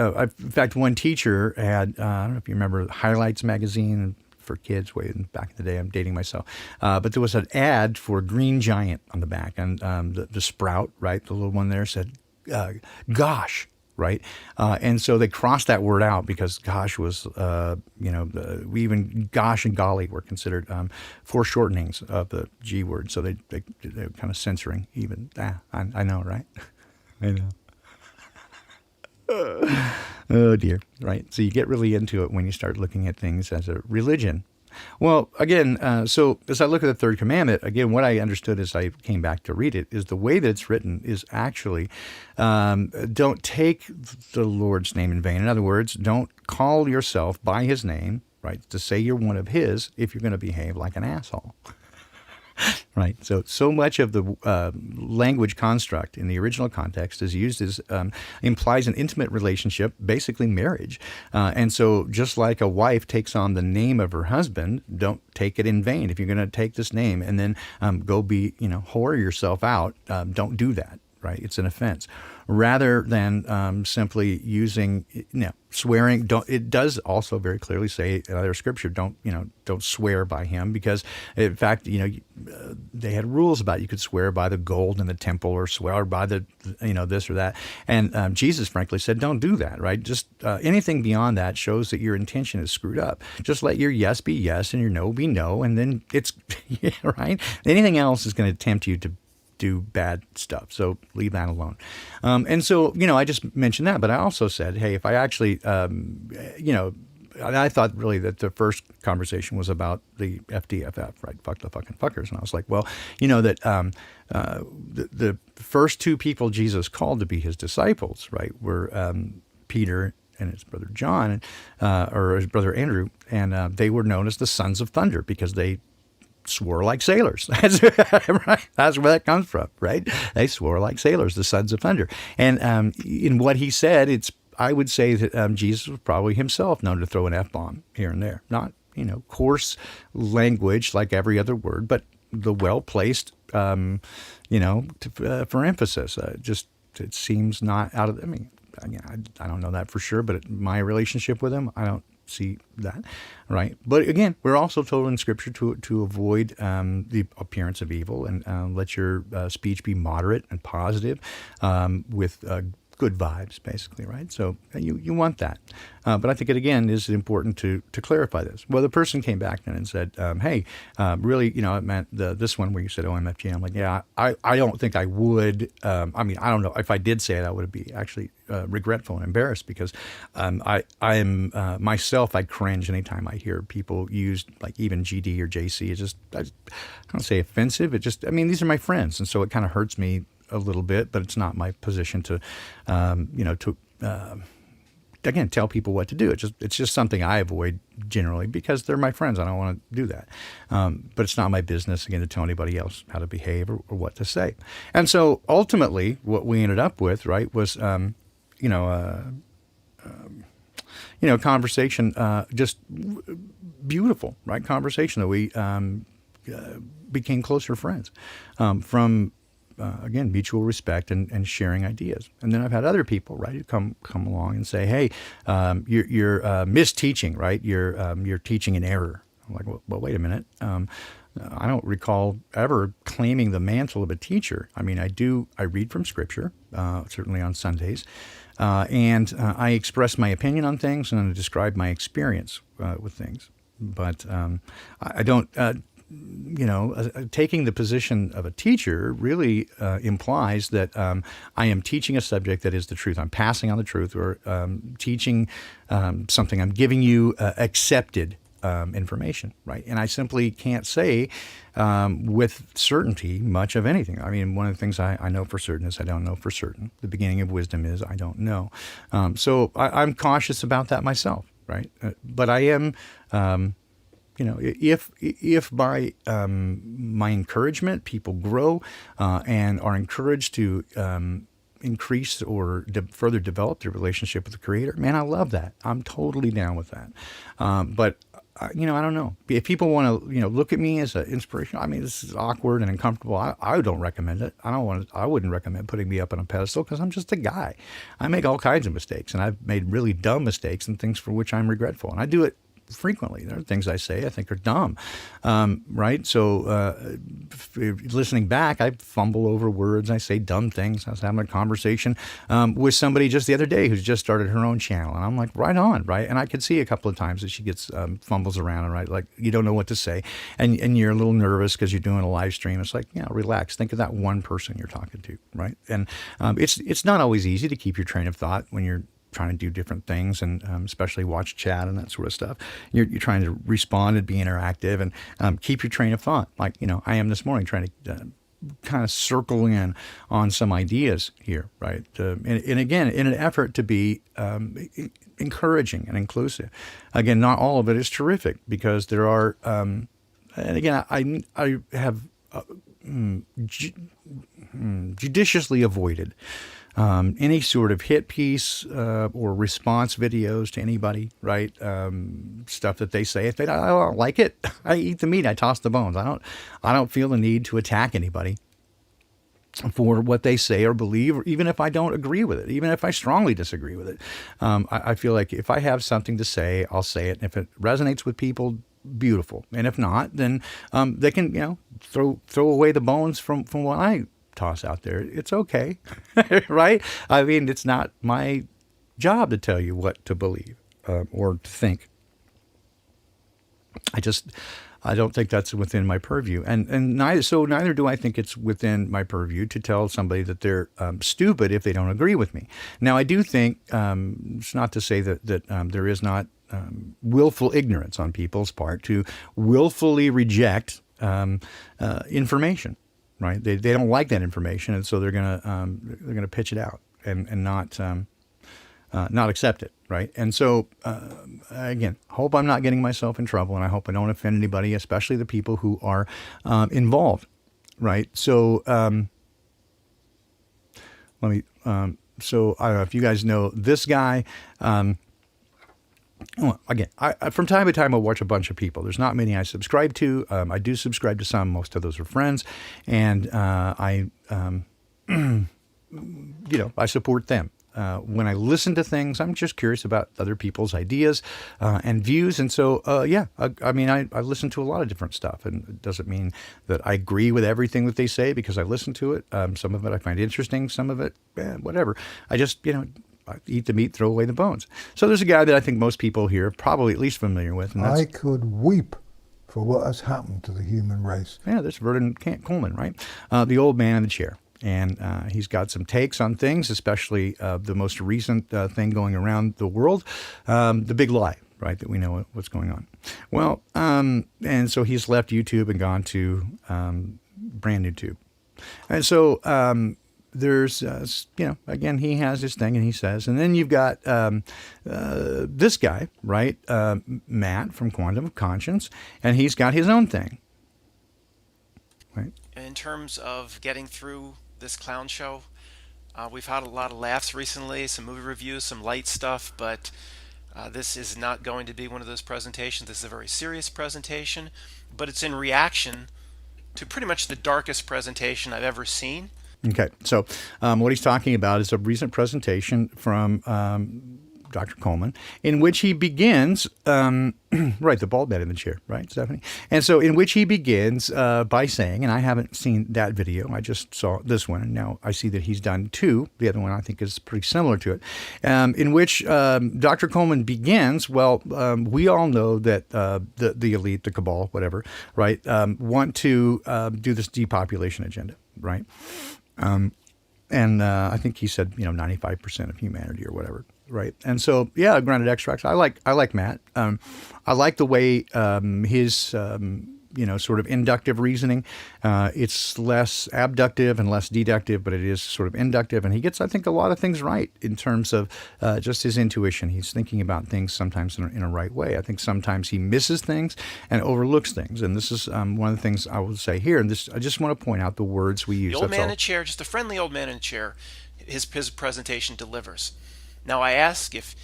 fact, one teacher had, I don't know if you remember, Highlights magazine for kids way back in the day. I'm dating myself. But there was an ad for Green Giant on the back, and the sprout, right, the little one there said, gosh. Right, and so they crossed that word out because "gosh" was, even "gosh" and "golly" were considered foreshortenings of the G word. So they're kind of censoring even. I know, right? I know. Oh dear, right? So you get really into it when you start looking at things as a religion. Well, again, so as I look at the third commandment, again, what I understood as I came back to read it is the way that it's written is actually don't take the Lord's name in vain. In other words, don't call yourself by his name, right, to say you're one of his if you're going to behave like an asshole. Right. So much of the language construct in the original context is used as implies an intimate relationship, basically marriage. And so just like a wife takes on the name of her husband, don't take it in vain. If you're going to take this name and then go be, whore yourself out, don't do that. Right. It's an offense. Rather than simply using, swearing. It does also very clearly say in other scripture, don't swear by him, because in fact, they had rules about you could swear by the gold in the temple or swear by the, this or that. And Jesus frankly said, don't do that. Right. Just anything beyond that shows that your intention is screwed up. Just let your yes be yes and your no be no. And then it's right. Anything else is going to tempt you to do bad stuff. So leave that alone. And so, I just mentioned that, but I also said, hey, if I actually, I thought really that the first conversation was about the FDFF, right? Fuck the fucking fuckers. And I was like, well, that the first two people Jesus called to be his disciples, right, were Peter and his brother John, or his brother Andrew, and they were known as the sons of thunder because they swore like sailors. That's right. That's where that comes from, right? They swore like sailors, the sons of thunder. And in what he said, I would say that Jesus was probably himself known to throw an F-bomb here and there. Not, coarse language like every other word, but the well-placed, for emphasis. It seems not out of, again, I don't know that for sure, but my relationship with him, I don't see that, right? But again, we're also told in Scripture to avoid the appearance of evil and let your speech be moderate and positive with good vibes, basically, right? So you want that. But I think it, again, is important to clarify this. Well, the person came back then and said, hey, really, it meant this one where you said OMFG. I'm like, yeah, I don't think I would. I don't know. If I did say it, I would be actually regretful and embarrassed because I am myself, I cringe anytime I hear people use like even GD or JC. It's just, I don't say offensive. It just, these are my friends. And so it kind of hurts me a little bit, but it's not my position to, again, tell people what to do. It's just something I avoid generally because they're my friends. I don't want to do that. But it's not my business, again, to tell anybody else how to behave or what to say. And so ultimately what we ended up with, right, was, conversation, just beautiful, right? Conversation that we became closer friends from, again, mutual respect and sharing ideas. And then I've had other people, right, who come along and say, hey, you're misteaching, right? You're teaching in error. I'm like, well, wait a minute. I don't recall ever claiming the mantle of a teacher. I read from Scripture, certainly on Sundays, and I express my opinion on things and I describe my experience with things. But I don't... taking the position of a teacher really implies that I am teaching a subject that is the truth. I'm passing on the truth or teaching something. I'm giving you accepted information, right? And I simply can't say with certainty much of anything. One of the things I know for certain is I don't know for certain. The beginning of wisdom is I don't know. So I'm cautious about that myself, right? But I am... if by my encouragement people grow and are encouraged to increase or further develop their relationship with the Creator, man, I love that. I'm totally down with that. But I don't know. If people want to, look at me as an inspiration, this is awkward and uncomfortable. I don't recommend it. I wouldn't recommend putting me up on a pedestal because I'm just a guy. I make all kinds of mistakes, and I've made really dumb mistakes and things for which I'm regretful. And I do it frequently. There are things I say I think are dumb, right? So listening back, I fumble over words. I say dumb things. I was having a conversation with somebody just the other day who's just started her own channel, and I'm like, right on, right? And I could see a couple of times that she gets fumbles around, and right, like you don't know what to say, and you're a little nervous because you're doing a live stream. It's like, relax. Think of that one person you're talking to, right? And it's not always easy to keep your train of thought when you're trying to do different things and especially watch chat and that sort of stuff. You're trying to respond and be interactive and keep your train of thought. Like, I am this morning trying to kind of circle in on some ideas here, right? And again, in an effort to be encouraging and inclusive. Again, not all of it is terrific because there are, and again, I have judiciously avoided any sort of hit piece or response videos to anybody, right? Stuff that they say. If I don't like it, I eat the meat. I toss the bones. I don't feel the need to attack anybody for what they say or believe, or even if I don't agree with it, even if I strongly disagree with it. I feel like if I have something to say, I'll say it. And if it resonates with people, beautiful. And if not, then they can, throw away the bones from what I toss out there. It's okay, right? It's not my job to tell you what to believe or to think. I don't think that's within my purview, and neither do I think it's within my purview to tell somebody that they're stupid if they don't agree with me. Now, I do think it's not to say that there is not willful ignorance on people's part to willfully reject information. Right? They don't like that information, and so they're gonna pitch it out and not accept it. right? And so, again, hope I'm not getting myself in trouble, and I hope I don't offend anybody, especially the people who are involved, right? So, so I don't know if you guys know this guy. Well, again, I from time to time, I watch a bunch of people. There's not many I subscribe to. I do subscribe to some. Most of those are friends. And I support them. When I listen to things, I'm just curious about other people's ideas and views. And so, I listen to a lot of different stuff. And it doesn't mean that I agree with everything that they say because I listen to it. Some of it I find interesting. Some of it, whatever. I just, I eat the meat, throw away the bones. So there's a guy that I think most people here are probably at least familiar with. And that's, I could weep for what has happened to the human race. Yeah, that's Vernon Coleman, right? The old man in the chair. And he's got some takes on things, especially the most recent thing going around the world, the big lie, right, that we know what's going on. Well, and so he's left YouTube and gone to brand new tube. And so there's, again, he has his thing and he says, and then you've got this guy, right, Matt from Quantum of Conscience, and he's got his own thing. Right. In terms of getting through this clown show, we've had a lot of laughs recently, some movie reviews, some light stuff, but this is not going to be one of those presentations. This is a very serious presentation, but it's in reaction to pretty much the darkest presentation I've ever seen. Okay, so what he's talking about is a recent presentation from Dr. Coleman, in which he begins, right, the bald man in the chair, right, Stephanie? And so in which he begins by saying, and I haven't seen that video, I just saw this one, and now I see that he's done two. The other one I think is pretty similar to it, in which Dr. Coleman begins, we all know that the elite, the cabal, whatever, right, want to do this depopulation agenda, right? And I think he said, 95% of humanity or whatever, right? And so, yeah, grounded extracts. I like Matt. I like the way his, sort of inductive reasoning. It's less abductive and less deductive, but it is sort of inductive. And he gets, I think, a lot of things right in terms of just his intuition. He's thinking about things sometimes in a right way. I think sometimes he misses things and overlooks things. And this is one of the things I will say here. And this, I just want to point out the words we use. The old man in a chair, just a friendly old man in a chair, his presentation delivers. Now I ask if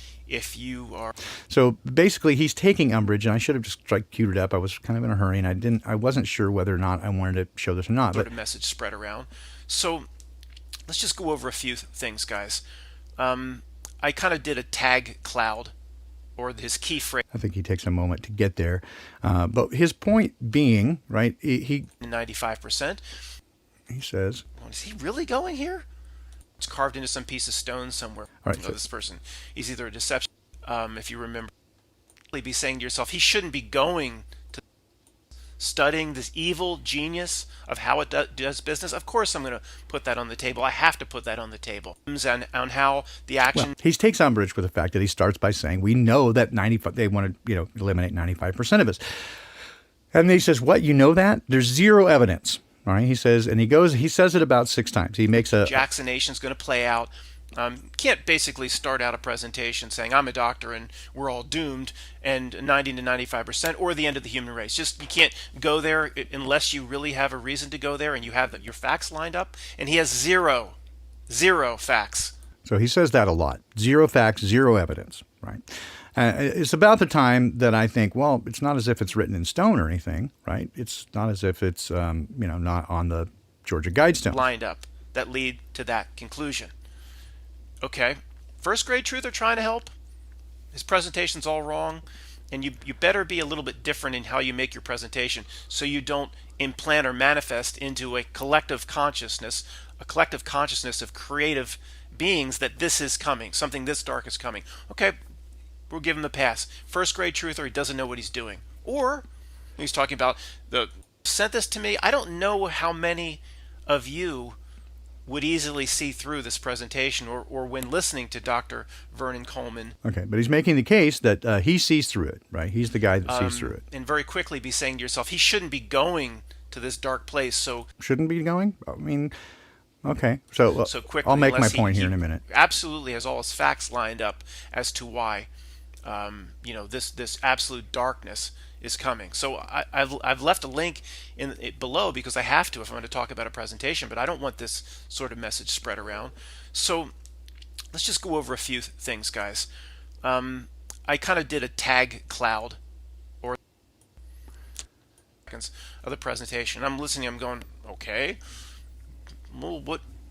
you are... So basically he's taking umbrage, and I should have just queued it up. I was kind of in a hurry, and I wasn't sure whether or not I wanted to show this or not. Sort of message spread around. So let's just go over a few things, guys. I kind of did a tag cloud, or his key phrase. I think he takes a moment to get there. But his point being, right, he 95%. He says... Is he really going here? It's carved into some piece of stone somewhere. All right, so this person, he's either a deception. If you remember, be saying to yourself, he shouldn't be going to studying this evil genius of how it does business. Of course, I'm going to put that on the table. I have to put that on the table. On how the action. Well, he takes umbrage with the fact that he starts by saying, "We know that they want to, eliminate 95% of us," and then he says, "What? You know that? There's zero evidence." All right, he says, and he says it about 6 times. He makes a... Jacksonation going to play out. Can't basically start out a presentation saying, I'm a doctor and we're all doomed, and 90 to 95%, or the end of the human race. Just, you can't go there unless you really have a reason to go there and you have your facts lined up. And he has zero facts. So he says that a lot. Zero facts, zero evidence, right? It's about the time that I think, well, it's not as if it's written in stone or anything, right? It's not as if it's, not on the Georgia Guidestone. Lined up that lead to that conclusion. Okay, first grade truth are trying to help. His presentation's all wrong, and you better be a little bit different in how you make your presentation so you don't implant or manifest into a collective consciousness of creative beings that this is coming, something this dark is coming. Okay, we'll give him the pass. First grade truther, he doesn't know what he's doing. Or he's talking about sent this to me. I don't know how many of you would easily see through this presentation or when listening to Dr. Vernon Coleman. Okay, but he's making the case that he sees through it, right? He's the guy that sees through it. And very quickly be saying to yourself, he shouldn't be going to this dark place. So shouldn't be going? I mean, Okay. So so quickly. I'll make my Unless point here in a minute. absolutely has all his facts lined up as to why, this absolute darkness is coming. So I've left a link in it below because I have to if I'm going to talk about a presentation, but I don't want this sort of message spread around. So let's just go over a few things, guys. I kind of did a tag cloud or seconds of the presentation. I'm listening. I'm going, okay. Well,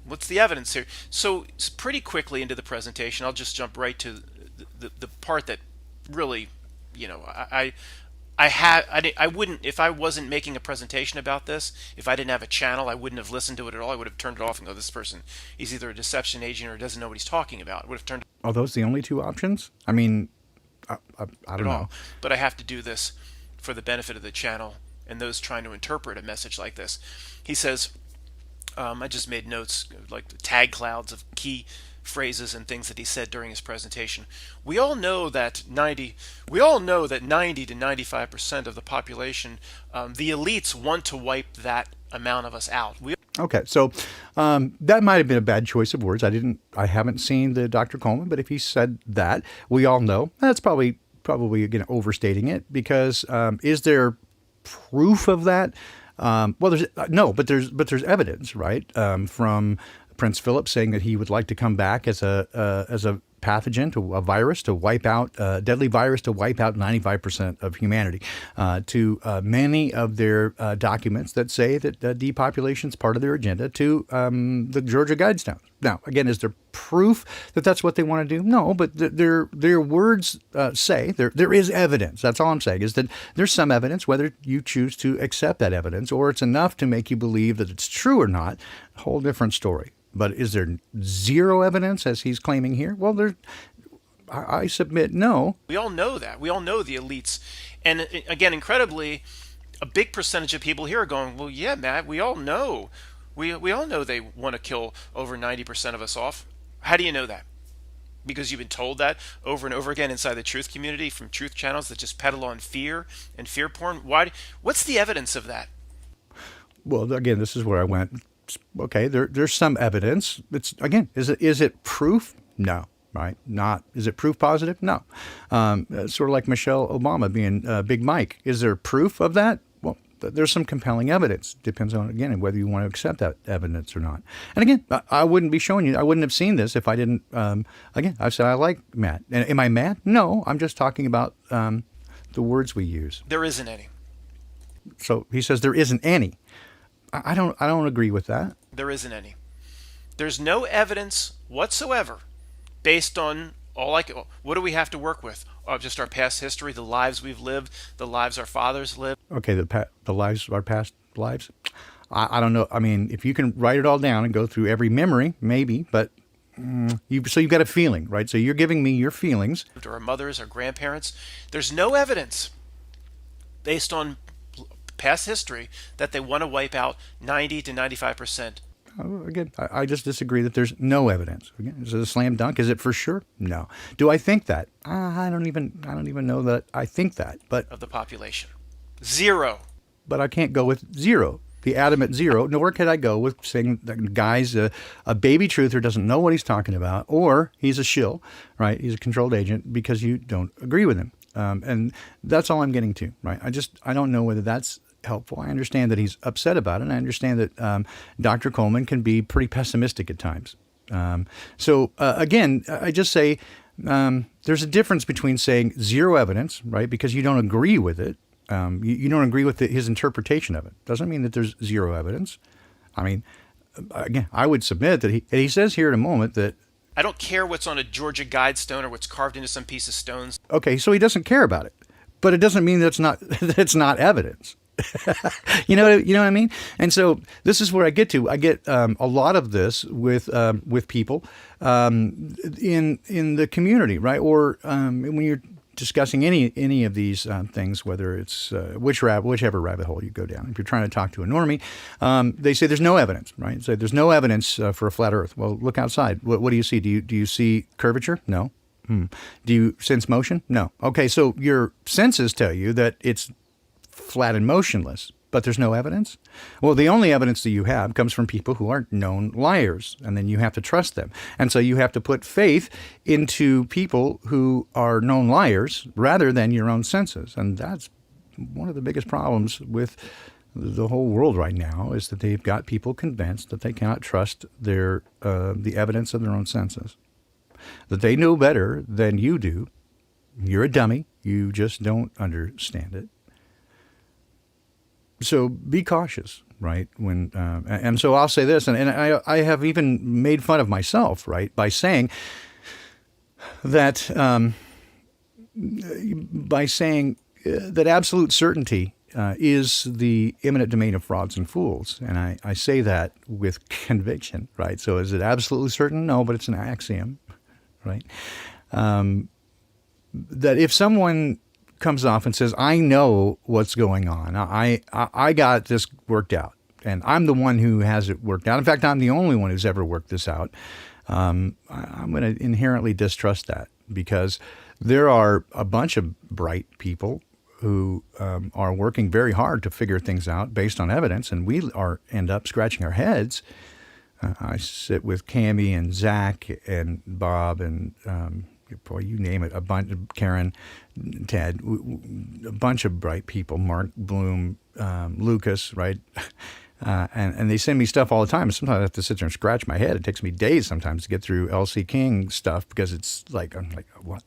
what's the evidence here? So pretty quickly into the presentation, I'll just jump right to the part that really, I wouldn't, if I wasn't making a presentation about this, if I didn't have a channel, I wouldn't have listened to it at all. I would have turned it off and go, this person is either a deception agent or doesn't know what he's talking about. I would have turned it Are those the only two options? I mean, I don't know. But I have to do this for the benefit of the channel and those trying to interpret a message like this. He says, I just made notes like the tag clouds of key phrases and things that he said during his presentation. We all know that 90 to 95% of the population, the elites want to wipe that amount of us out. Okay, so that might have been a bad choice of words. I haven't seen the Dr. Coleman, but if he said that, we all know that's probably again overstating it because is there proof of that? Well, there's no, but there's evidence, right? From Prince Philip saying that he would like to come back as a pathogen, to a virus, to wipe out deadly virus, to wipe out 95% of humanity. To many of their documents that say that depopulation is part of their agenda. To the Georgia Guidestones. Now, again, is there proof that that's what they want to do? No, but their words say there is evidence. That's all I'm saying is that there's some evidence, whether you choose to accept that evidence or it's enough to make you believe that it's true or not, a whole different story. But is there zero evidence, as he's claiming here? Well, I submit no. We all know that. We all know the elites. And again, incredibly, a big percentage of people here are going, well, yeah, Matt, we all know. We all know they want to kill over 90% of us off. How do you know that? Because you've been told that over and over again inside the truth community from truth channels that just peddle on fear and fear porn. What's the evidence of that? Well, again, this is where I went. Okay, there's some evidence. It's again, is it proof? No, right? Not. Is it proof positive? No. Sort of like Michelle Obama being Big Mike. Is there proof of that? Well, there's some compelling evidence. Depends on, again, whether you want to accept that evidence or not. And again, I wouldn't be showing you. I wouldn't have seen this if I didn't. Again, I said I like Matt. And am I mad? No, I'm just talking about the words we use. There isn't any. So he says there isn't any. I don't agree with that. There isn't any. There's no evidence whatsoever based on what do we have to work with? Just our past history, the lives we've lived, the lives our fathers lived. Okay, the lives, our past lives. I don't know. I mean, if you can write it all down and go through every memory, maybe, but you've got a feeling, right? So you're giving me your feelings. To our mothers, our grandparents. There's no evidence based on past history that they want to wipe out 90 to 95%. Again, I just disagree that there's no evidence. Again, is it a slam dunk? Is it for sure? No. Do I think that? I don't even know that I think that. But of the population, zero. But I can't go with zero, the adamant zero. Nor can I go with saying that the guy's a baby truther, doesn't know what he's talking about, or he's a shill, right? He's a controlled agent because you don't agree with him. And that's all I'm getting to, right? I don't know whether that's helpful. I understand that he's upset about it. And I understand that Dr. Coleman can be pretty pessimistic at times. So again, I just say there's a difference between saying zero evidence, right, because you don't agree with it. You don't agree with his interpretation of it. Doesn't mean that there's zero evidence. I mean, again, I would submit that he says here in a moment that I don't care what's on a Georgia Guidestone or what's carved into some piece of stones. Okay, so he doesn't care about it, but it doesn't mean that it's not evidence. you know what I mean? And so this is where I get to. I get a lot of this with people in the community, right? Or when you're discussing any of these things, whether it's whichever rabbit hole you go down. If you're trying to talk to a normie, they say there's no evidence, right? Say there's no evidence for a flat Earth. Well, look outside. What do you see? Do you see curvature? No. Do you sense motion? No. Okay, so your senses tell you that it's flat and motionless, but there's no evidence. Well, the only evidence that you have comes from people who are known liars, and then you have to trust them. And so you have to put faith into people who are known liars rather than your own senses. And that's one of the biggest problems with the whole world right now, is that they've got people convinced that they cannot trust the evidence of their own senses, that they know better than you do. You're a dummy. You just don't understand it. So be cautious, right? And so I'll say this, and I have even made fun of myself, right, by saying that absolute certainty is the imminent domain of frauds and fools. And I say that with conviction, right? So is it absolutely certain? No, but it's an axiom, right? That if someone comes off and says, I know what's going on, I got this worked out, and I'm the one who has it worked out. In fact, I'm the only one who's ever worked this out. I'm going to inherently distrust that, because there are a bunch of bright people who are working very hard to figure things out based on evidence, and we end up scratching our heads. I sit with Cammie and Zach and Bob and boy, you name it, a bunch of Karen, Ted, a bunch of bright people, Mark Bloom, Lucas, right? And they send me stuff all the time. Sometimes I have to sit there and scratch my head. It takes me days sometimes to get through L.C. King stuff, because it's like, I'm like, what?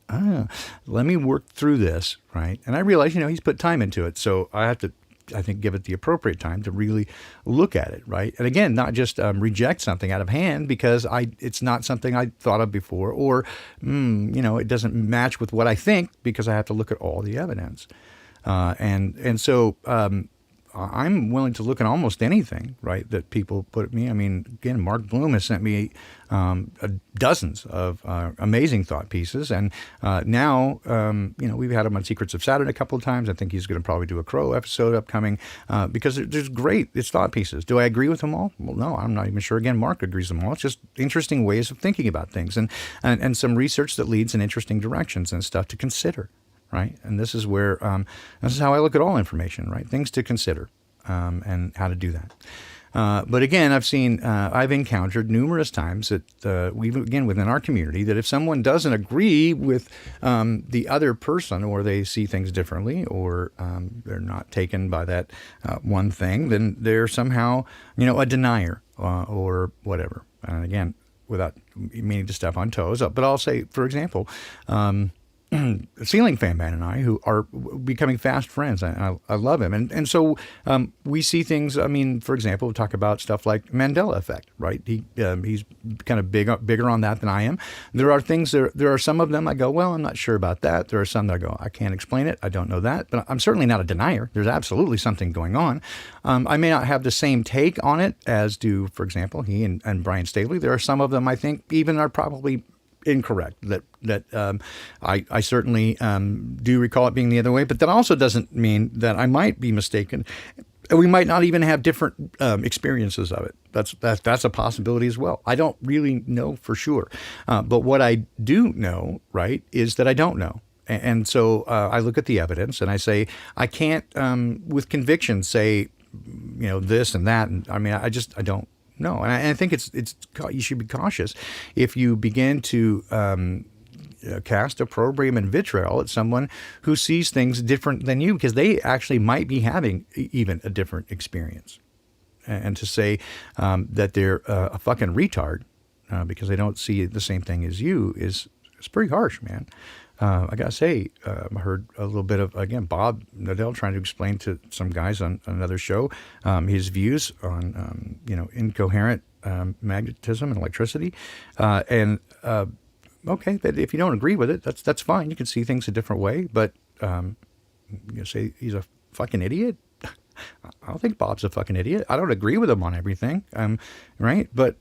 Let me work through this, right? And I realize, he's put time into it. So I have to, I think, give it the appropriate time to really look at it, right? And again, not just reject something out of hand because it's not something I thought of before, or, it doesn't match with what I think, because I have to look at all the evidence. And so I'm willing to look at almost anything, right, that people put at me. I mean, again, Mark Bloom has sent me dozens of amazing thought pieces. And now, we've had him on Secrets of Saturn a couple of times. I think he's going to probably do a Crow episode upcoming, because there's it's thought pieces. Do I agree with them all? Well, no, I'm not even sure. Again, Mark agrees with them all. It's just interesting ways of thinking about things, and some research that leads in interesting directions and stuff to consider. Right, and this is where this is how I look at all information. Right, things to consider, and how to do that. But again, I've encountered numerous times that again within our community, that if someone doesn't agree with the other person, or they see things differently, or they're not taken by that one thing, then they're somehow a denier or whatever. And again, without meaning to step on toes, but I'll say, for example. Ceiling Fan Man and I, who are becoming fast friends. I love him. And so we see things, for example, we talk about stuff like Mandela effect, right? He's kind of bigger on that than I am. There are things, there are some of them I go, well, I'm not sure about that. There are some that I go, I can't explain it. I don't know that. But I'm certainly not a denier. There's absolutely something going on. I may not have the same take on it as do, for example, he and Brian Staley. There are some of them I think even are probably incorrect, that I certainly do recall it being the other way, but that also doesn't mean that I might be mistaken. We might not even have different experiences of it. That's a possibility as well. I don't really know for sure. But what I do know, right, is that I don't know. And so I look at the evidence and I say, I can't with conviction say, this and that. And I don't. No, and I think it's you should be cautious if you begin to cast opprobrium and vitriol at someone who sees things different than you, because they actually might be having even a different experience. And to say that they're a fucking retard because they don't see the same thing as you is pretty harsh, man. I gotta say, I heard a little bit of, again, Bob Nadell trying to explain to some guys on another show his views on, incoherent magnetism and electricity. Okay, that if you don't agree with it, that's fine. You can see things a different way, but you say he's a fucking idiot. I don't think Bob's a fucking idiot. I don't agree with him on everything, right? But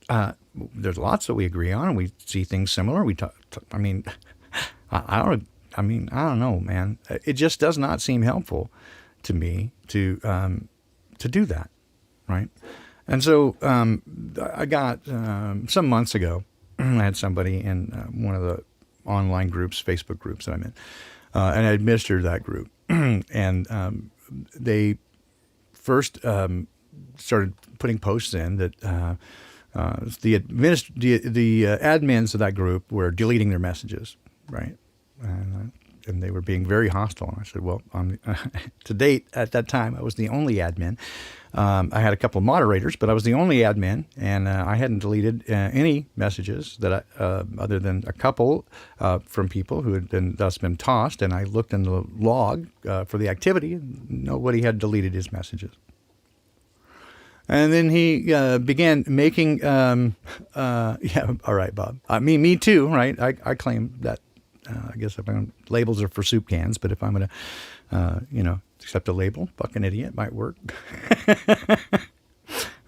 there's lots that we agree on, and we see things similar. I don't know, man. It just does not seem helpful to me to do that, right? And so I got some months ago, I had somebody in one of the online groups, Facebook groups that I'm in, and I administered that group, and they first started putting posts in that the admins of that group were deleting their messages, right? And they were being very hostile. And I said, well, to date, at that time, I was the only admin. I had a couple of moderators, but I was the only admin, and I hadn't deleted any messages that other than a couple from people who had thus been tossed. And I looked in the log for the activity, and nobody had deleted his messages. And then he began making, yeah, all right, Bob. Me too, right? I claim that. I guess labels are for soup cans, but if I'm going to, accept a label, fucking idiot, might work. All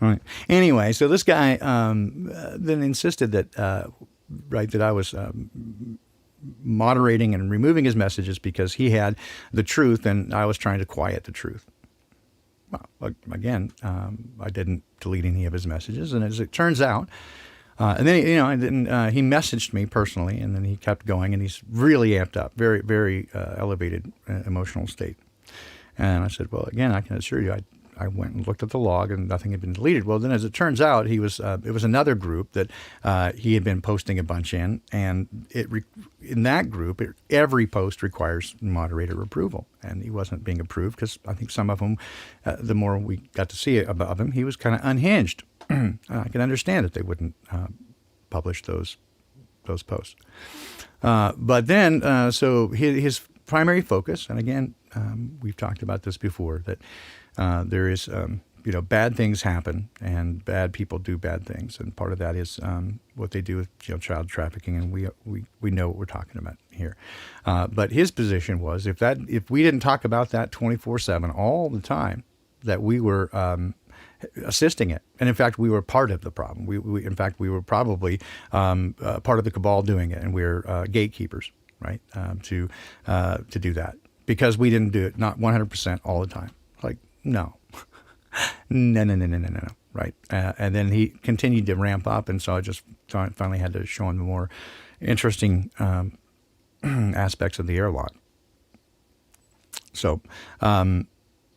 right. Anyway, so this guy then insisted that, that I was moderating and removing his messages because he had the truth and I was trying to quiet the truth. Well, again, I didn't delete any of his messages, and as it turns out, and then he messaged me personally, and then he kept going, and he's really amped up, very, very elevated emotional state. And I said, well, again, I can assure you, I went and looked at the log, and nothing had been deleted. Well, then as it turns out, it was another group that he had been posting a bunch in, and in that group, every post requires moderator approval, and he wasn't being approved because I think some of them, the more we got to see of him, he was kind of unhinged. I can understand that they wouldn't publish those posts. But then, so his primary focus, and again, we've talked about this before, that there is, bad things happen and bad people do bad things. And part of that is what they do with child trafficking. And we know what we're talking about here. But his position was if we didn't talk about that 24/7 all the time, that we were assisting it. And in fact, we were part of the problem. We were probably part of the cabal doing it. And we're gatekeepers, right, to do that. Because we didn't do it, not 100% all the time. Like, no. No, right? And then he continued to ramp up, and so I just finally had to show him the more interesting aspects of the airlock. So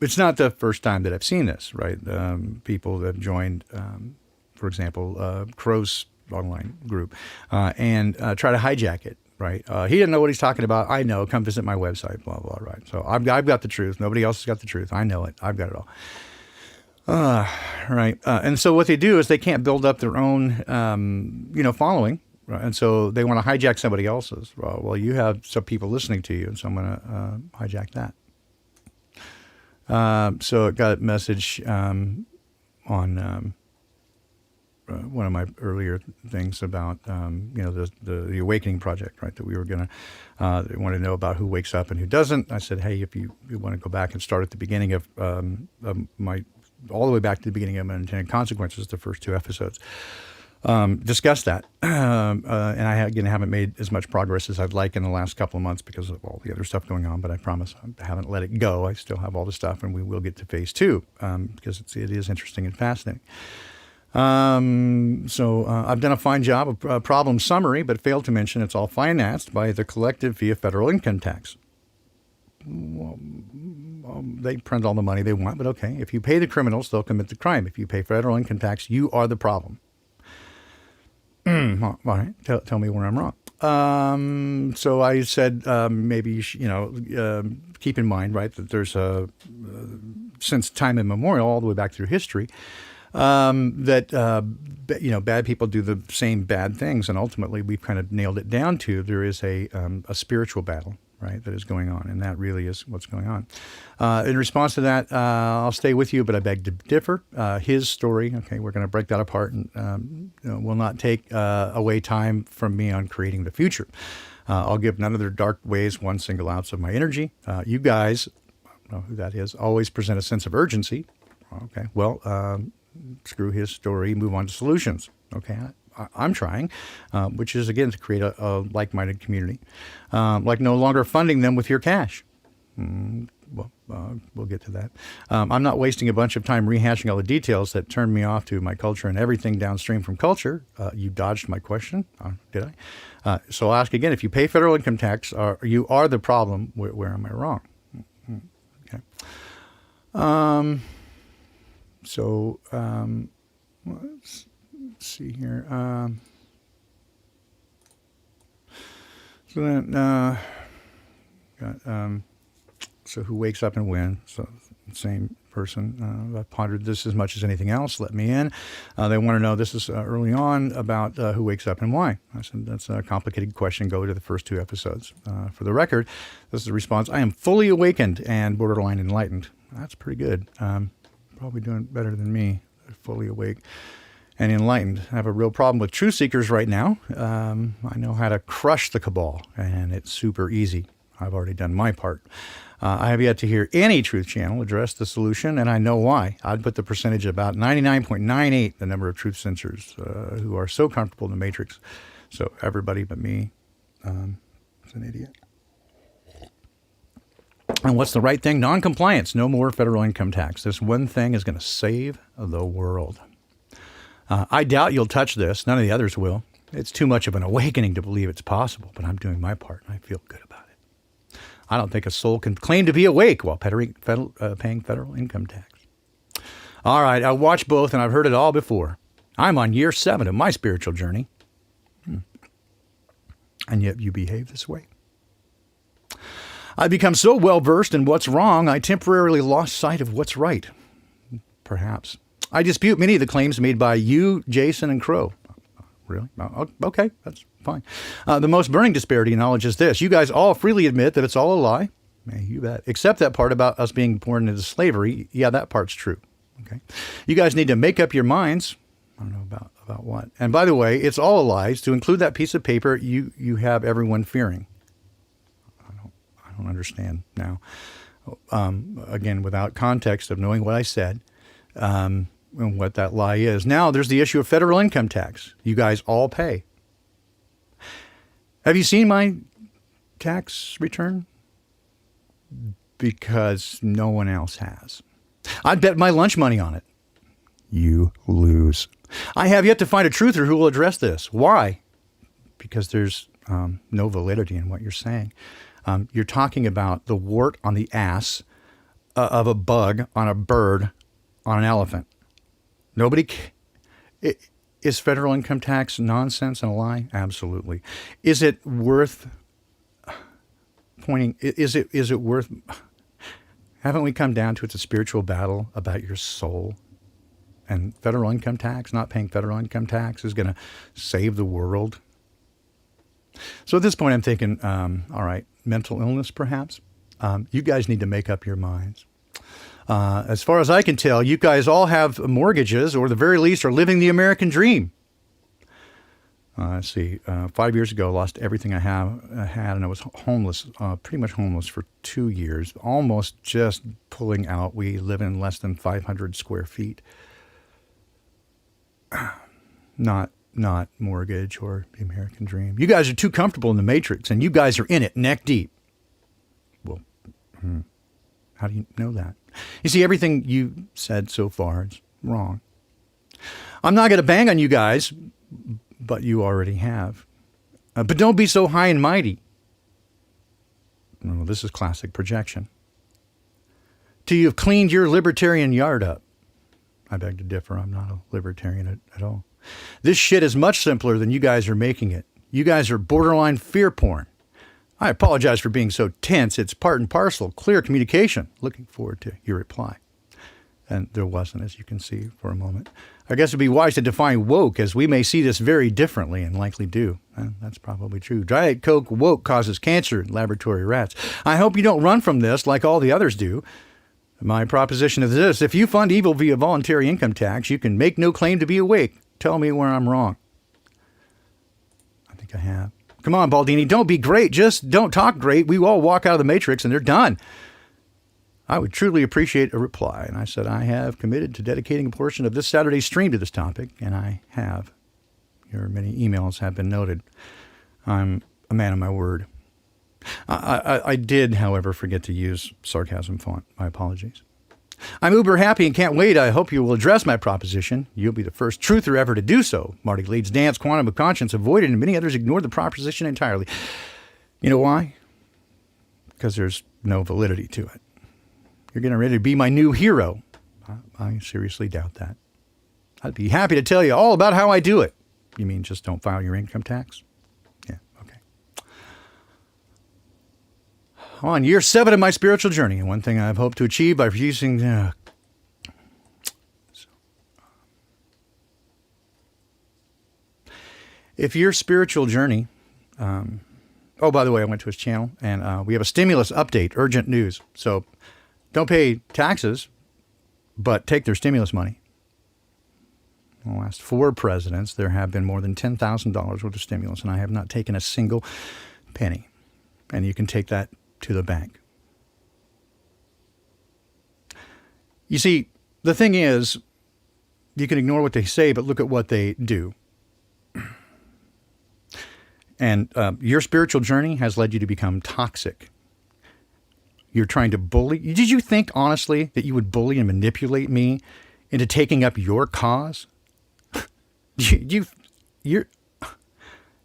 it's not the first time that I've seen this, right? People that have joined, for example, Crow's online group, and try to hijack it. Right. He didn't know what he's talking about. I know. Come visit my website, blah, blah, right. So I've got the truth. Nobody else has got the truth. I know it. I've got it all. Right. And so what they do is they can't build up their own, following. Right? And so they want to hijack somebody else's. Well, you have some people listening to you, and so I'm going to hijack that. So it got a message on one of my earlier things about, the Awakening Project, right, that we were going to, they want to know about who wakes up and who doesn't. I said, hey, if you want to go back and start at the beginning of all the way back to the beginning of Unintended Consequences, the first 2 episodes, discuss that. And I, again, haven't made as much progress as I'd like in the last couple of months because of all the other stuff going on, but I promise I haven't let it go. I still have all the stuff, and we will get to phase 2 because it is interesting and fascinating. So I've done a fine job of problem summary, but failed to mention it's all financed by the collective via federal income tax. Well, they print all the money they want, but okay. If you pay the criminals, they'll commit the crime. If you pay federal income tax, you are the problem. All right. Tell me where I'm wrong. So I said, maybe, keep in mind, right, that there's since time immemorial, all the way back through history, that bad people do the same bad things, and ultimately we've kind of nailed it down to there is a spiritual battle, right, that is going on, and that really is what's going on. In response to that, I'll stay with you, but I beg to differ. His story, okay, we're going to break that apart, and will not take away time from me on creating the future. I'll give none of their dark ways 1 single ounce of my energy. You guys, I don't know who that is, always present a sense of urgency. Okay, well, screw his story, move on to solutions. Okay, I'm trying, which is, again, to create a like-minded community, like no longer funding them with your cash. Well, we'll get to that. I'm not wasting a bunch of time rehashing all the details that turned me off to my culture and everything downstream from culture. You dodged my question, did I? So I'll ask again, if you pay federal income tax, you are the problem. Where am I wrong? Okay. So let's see here. So then, so who wakes up and when? So same person. I've pondered this as much as anything else. Let me in. They want to know, this is early on, about who wakes up and why. I said, that's a complicated question. Go to the first 2 episodes. For the record, this is the response. I am fully awakened and borderline enlightened. That's pretty good. Probably doing better than me. Fully awake and enlightened. I have a real problem with truth seekers right now. I know how to crush the cabal, and it's super easy. I've already done my part. I have yet to hear any truth channel address the solution, and I know why. I'd put the percentage about 99.98, the number of truth sensors who are so comfortable in the matrix. So everybody but me is an idiot. And what's the right thing? Non-compliance. No more federal income tax. This one thing is going to save the world. I doubt you'll touch this. None of the others will. It's too much of an awakening to believe it's possible, but I'm doing my part, and I feel good about it. I don't think a soul can claim to be awake while paying federal income tax. All right, I watched both, and I've heard it all before. I'm on year 7 of my spiritual journey. And yet you behave this way. I've become so well-versed in what's wrong, I temporarily lost sight of what's right. Perhaps. I dispute many of the claims made by you, Jason, and Crow. Really? Okay, that's fine. The most burning disparity in knowledge is this. You guys all freely admit that it's all a lie. Yeah, you bet. Except that part about us being born into slavery. Yeah, that part's true. Okay. You guys need to make up your minds. I don't know about what. And by the way, it's all lies. To include that piece of paper, you have everyone fearing. I don't understand now. Again, without context of knowing what I said, and what that lie is. Now there's the issue of federal income tax. You guys all pay. Have you seen my tax return? Because no one else has. I'd bet my lunch money on it. You lose. I have yet to find a truther who will address this. Why? Because there's no validity in what you're saying. You're talking about the wart on the ass of a bug on a bird on an elephant. Is federal income tax nonsense and a lie? Absolutely. Is it worth pointing? Is it worth? Haven't we come down to it's a spiritual battle about your soul? And federal income tax, not paying federal income tax, is going to save the world. So at this point, I'm thinking, all right, mental illness, perhaps. You guys need to make up your minds. As far as I can tell, you guys all have mortgages, or at the very least are living the American dream. Let's see, 5 years ago, I lost everything I had, and I was homeless, pretty much homeless for 2 years, almost just pulling out. We live in less than 500 square feet. Not mortgage or the American dream. You guys are too comfortable in the matrix, and you guys are in it neck deep. Well, how do you know that? You see, everything you said so far is wrong. I'm not going to bang on you guys, but you already have. But don't be so high and mighty. Well, this is classic projection. Till you've cleaned your libertarian yard up. I beg to differ. I'm not a libertarian at all. This shit is much simpler than you guys are making it. You guys are borderline fear porn. I apologize for being so tense. It's part and parcel, clear communication. Looking forward to your reply. And there wasn't, as you can see, for a moment. I guess it'd be wise to define woke, as we may see this very differently and likely do. That's probably true. Diet Coke woke causes cancer in laboratory rats. I hope you don't run from this like all the others do. My proposition is this: if you fund evil via voluntary income tax, you can make no claim to be awake. Tell me where I'm wrong. I think I have. Come on, Baldini, don't be great. Just don't talk great. We all walk out of the matrix and they're done. I would truly appreciate a reply. And I said, I have committed to dedicating a portion of this Saturday's stream to this topic, and I have. Your many emails have been noted. I'm a man of my word. I did, however, forget to use sarcasm font. My apologies. I'm uber happy and can't wait. I hope you will address my proposition. You'll be the first truther ever to do so. Marty Leeds, Dance, Quantum of Conscience avoided, and many others ignored the proposition entirely. You know why? Because there's no validity to it. You're getting ready to be my new hero. I seriously doubt that. I'd be happy to tell you all about how I do it. You mean just don't file your income tax? Yeah, okay. On year 7 of my spiritual journey, and one thing I've hoped to achieve by refusing... if your spiritual journey... oh, by the way, I went to his channel, and we have a stimulus update, urgent news. So don't pay taxes, but take their stimulus money. In the last 4 presidents, there have been more than $10,000 worth of stimulus, and I have not taken a single penny. And you can take that to the bank. You see, the thing is, you can ignore what they say, but look at what they do. And your spiritual journey has led you to become toxic. You're trying to bully. Did you think, honestly, that you would bully and manipulate me into taking up your cause? You're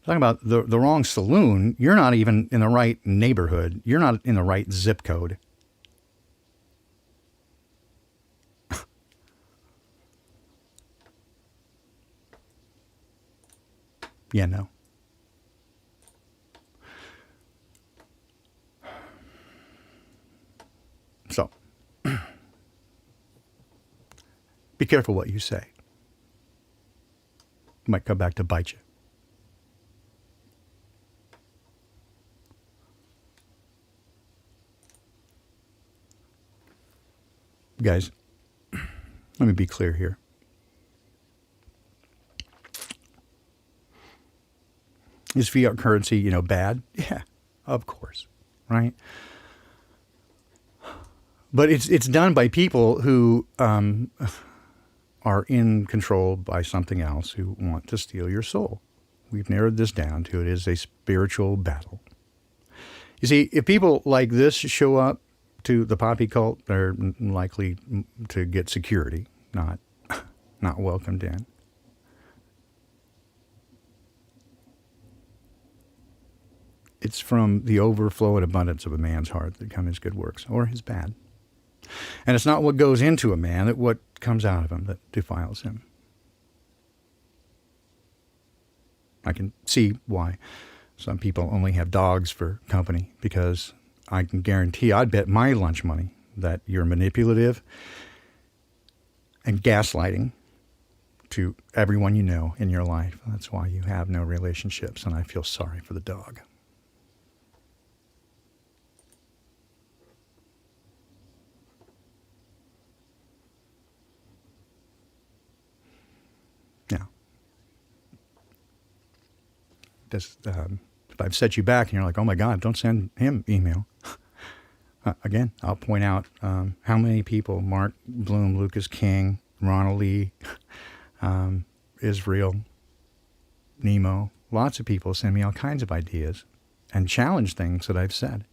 talking about the wrong saloon. You're not even in the right neighborhood. You're not in the right zip code. Yeah, no. So, be careful what you say. It might come back to bite you. Guys, let me be clear here. Is fiat currency, bad? Yeah, of course, right? But it's done by people who are in control by something else, who want to steal your soul. We've narrowed this down to it is a spiritual battle. You see, if people like this show up to the poppy cult, they're likely to get security, not welcomed in. It's from the overflow and abundance of a man's heart that come his good works, or his bad. And it's not what goes into a man, but what comes out of him that defiles him. I can see why some people only have dogs for company, because I can guarantee, I'd bet my lunch money that you're manipulative and gaslighting to everyone you know in your life. That's why you have no relationships, and I feel sorry for the dog. Now, if I've set you back and you're like, oh my God, don't send him email. Again, I'll point out how many people, Mark Bloom, Lucas King, Ronald Lee, Israel, Nemo, lots of people send me all kinds of ideas and challenge things that I've said.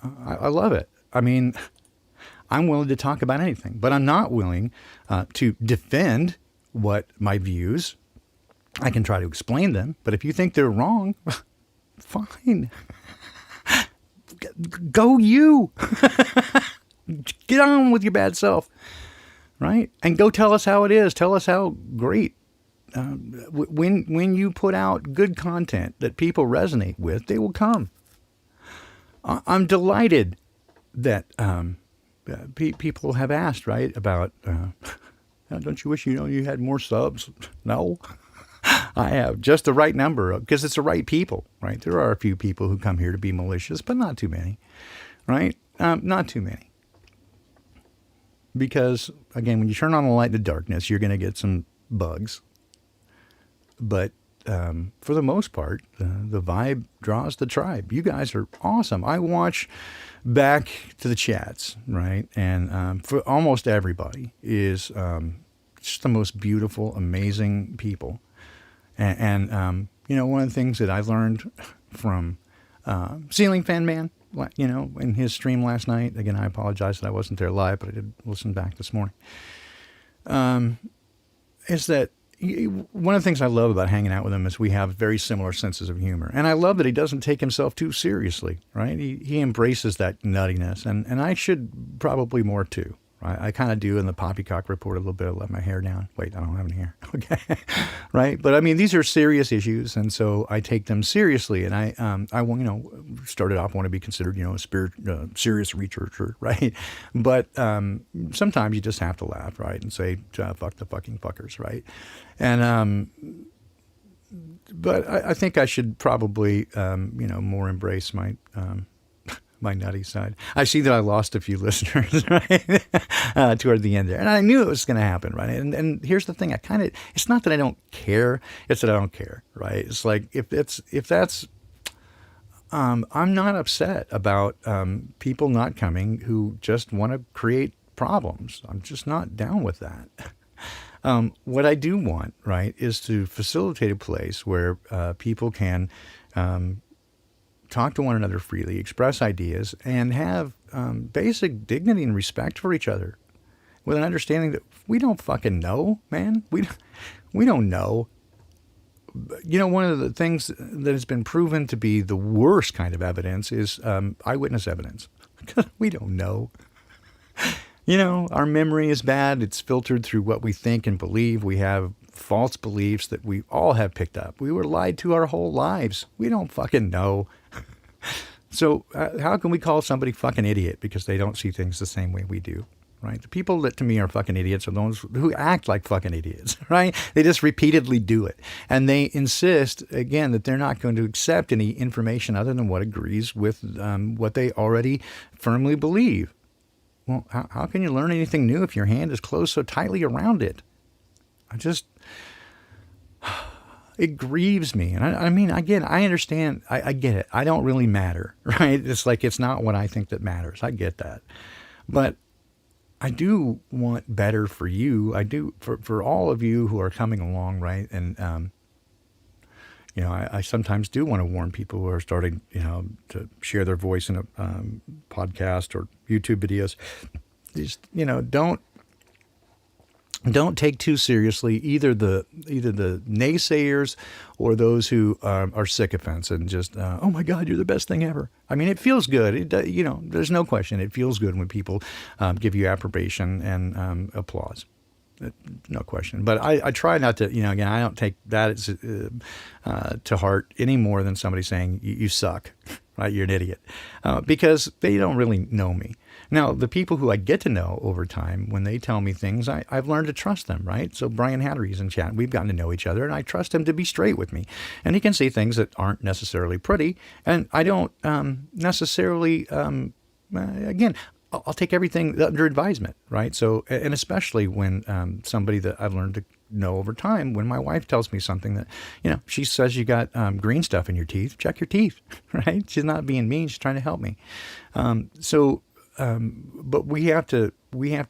I love it. I mean, I'm willing to talk about anything, but I'm not willing to defend what my views. I can try to explain them, but if you think they're wrong, fine. Go you. Get on with your bad self, right? And go tell us how it is. Tell us how great. When you put out good content that people resonate with, they will come. I'm delighted that people have asked, right, about, don't you wish you had more subs? No. I have just the right number, because it's the right people, right? There are a few people who come here to be malicious, but not too many, right? Not too many. Because, again, when you turn on the light in the darkness, you're going to get some bugs. But for the most part, the vibe draws the tribe. You guys are awesome. I watch back to the chats, right? And for almost everybody is just the most beautiful, amazing people. And one of the things that I learned from Ceiling Fan Man, in his stream last night, again, I apologize that I wasn't there live, but I did listen back this morning, is that one of the things I love about hanging out with him is we have very similar senses of humor. And I love that he doesn't take himself too seriously, right? He embraces that nuttiness, and I should probably more too. right? I kind of do in the poppycock report a little bit. I let my hair down. Wait, I don't have any hair. Okay, right? But I mean, these are serious issues, and so I take them seriously. And I want, started off want to be considered, a serious researcher, right? But sometimes you just have to laugh, right, and say, "Fuck the fucking fuckers," right? And but I think I should probably, more embrace my my nutty side. I see that I lost a few listeners, right, toward the end there, and I knew it was going to happen, right? And here's the thing: it's not that I don't care; it's that I don't care, right? It's like if that's, I'm not upset about people not coming who just want to create problems. I'm just not down with that. What I do want, right, is to facilitate a place where people can talk to one another freely, express ideas, and have basic dignity and respect for each other, with an understanding that we don't fucking know, man. We don't know. One of the things that has been proven to be the worst kind of evidence is eyewitness evidence. Because we don't know. Our memory is bad. It's filtered through what we think and believe. We have false beliefs that we all have picked up. We were lied to our whole lives. We don't fucking know. So how can we call somebody fucking idiot because they don't see things the same way we do, right? The people that to me are fucking idiots are those who act like fucking idiots, right? They just repeatedly do it. And they insist, again, that they're not going to accept any information other than what agrees with what they already firmly believe. Well, how can you learn anything new if your hand is closed so tightly around it? It grieves me. And I mean, again, I understand. I get it. I don't really matter, right? It's like, it's not what I think that matters. I get that. But I do want better for you. I do for all of you who are coming along, right? And, I sometimes do want to warn people who are starting, to share their voice in a podcast or YouTube videos. Just, don't take too seriously either the naysayers or those who are sycophants and just, oh my God, you're the best thing ever. I mean, it feels good. There's no question. It feels good when people give you approbation and applause. No question. But I try not to, again, I don't take that to heart any more than somebody saying you suck, right? You're an idiot, because they don't really know me. Now, the people who I get to know over time, when they tell me things, I've learned to trust them, right? So Brian Hattery's in chat. We've gotten to know each other, and I trust him to be straight with me. And he can say things that aren't necessarily pretty, and I don't necessarily, again, I'll take everything under advisement, right? So, and especially when somebody that I've learned to know over time, when my wife tells me something that, she says you got green stuff in your teeth, check your teeth, right? She's not being mean. She's trying to help me. But we have to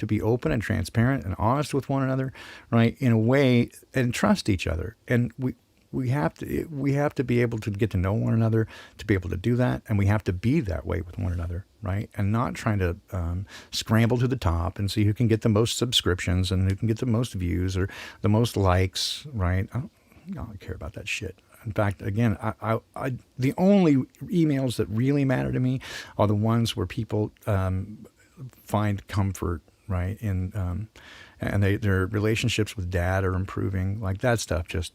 be open and transparent and honest with one another, right? In a way, and trust each other. And we have to be able to get to know one another to be able to do that, and we have to be that way with one another, right? And not trying to scramble to the top and see who can get the most subscriptions and who can get the most views or the most likes, right? I don't care about that shit. In fact, again, I the only emails that really matter to me are the ones where people find comfort, right? In and their relationships with dad are improving. Like that stuff, just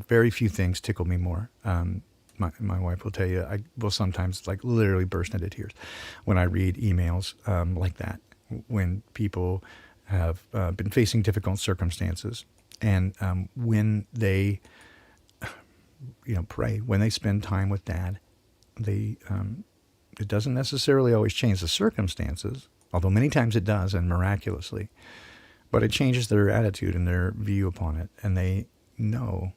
very few things tickle me more. My wife will tell you, I will sometimes like literally burst into tears when I read emails like that, when people have been facing difficult circumstances, and when they pray, when they spend time with dad, it doesn't necessarily always change the circumstances, although many times it does, and miraculously, but it changes their attitude and their view upon it, and they know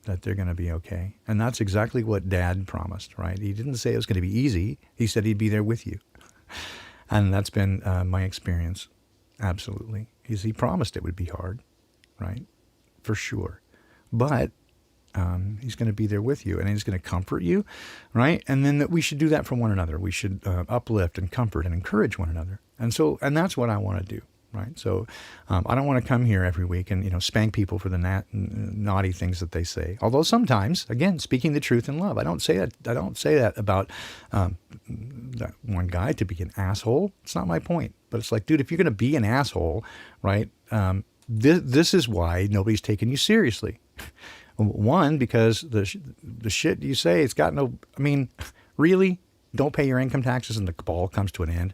that they're going to be okay. And that's exactly what dad promised, right? He didn't say it was going to be easy. He said he'd be there with you. And that's been my experience. Absolutely. He promised it would be hard, right? For sure. But he's going to be there with you, and he's going to comfort you, right? And then that we should do that for one another. We should uplift and comfort and encourage one another. And that's what I want to do, right? So I don't want to come here every week and spank people for the naughty things that they say. Although sometimes, again, speaking the truth in love, I don't say that about that one guy to be an asshole. It's not my point. But it's like, dude, if you're going to be an asshole, right? This is why nobody's taking you seriously. One, because the shit you say, it's got no, I mean, really? Don't pay your income taxes and the cabal comes to an end.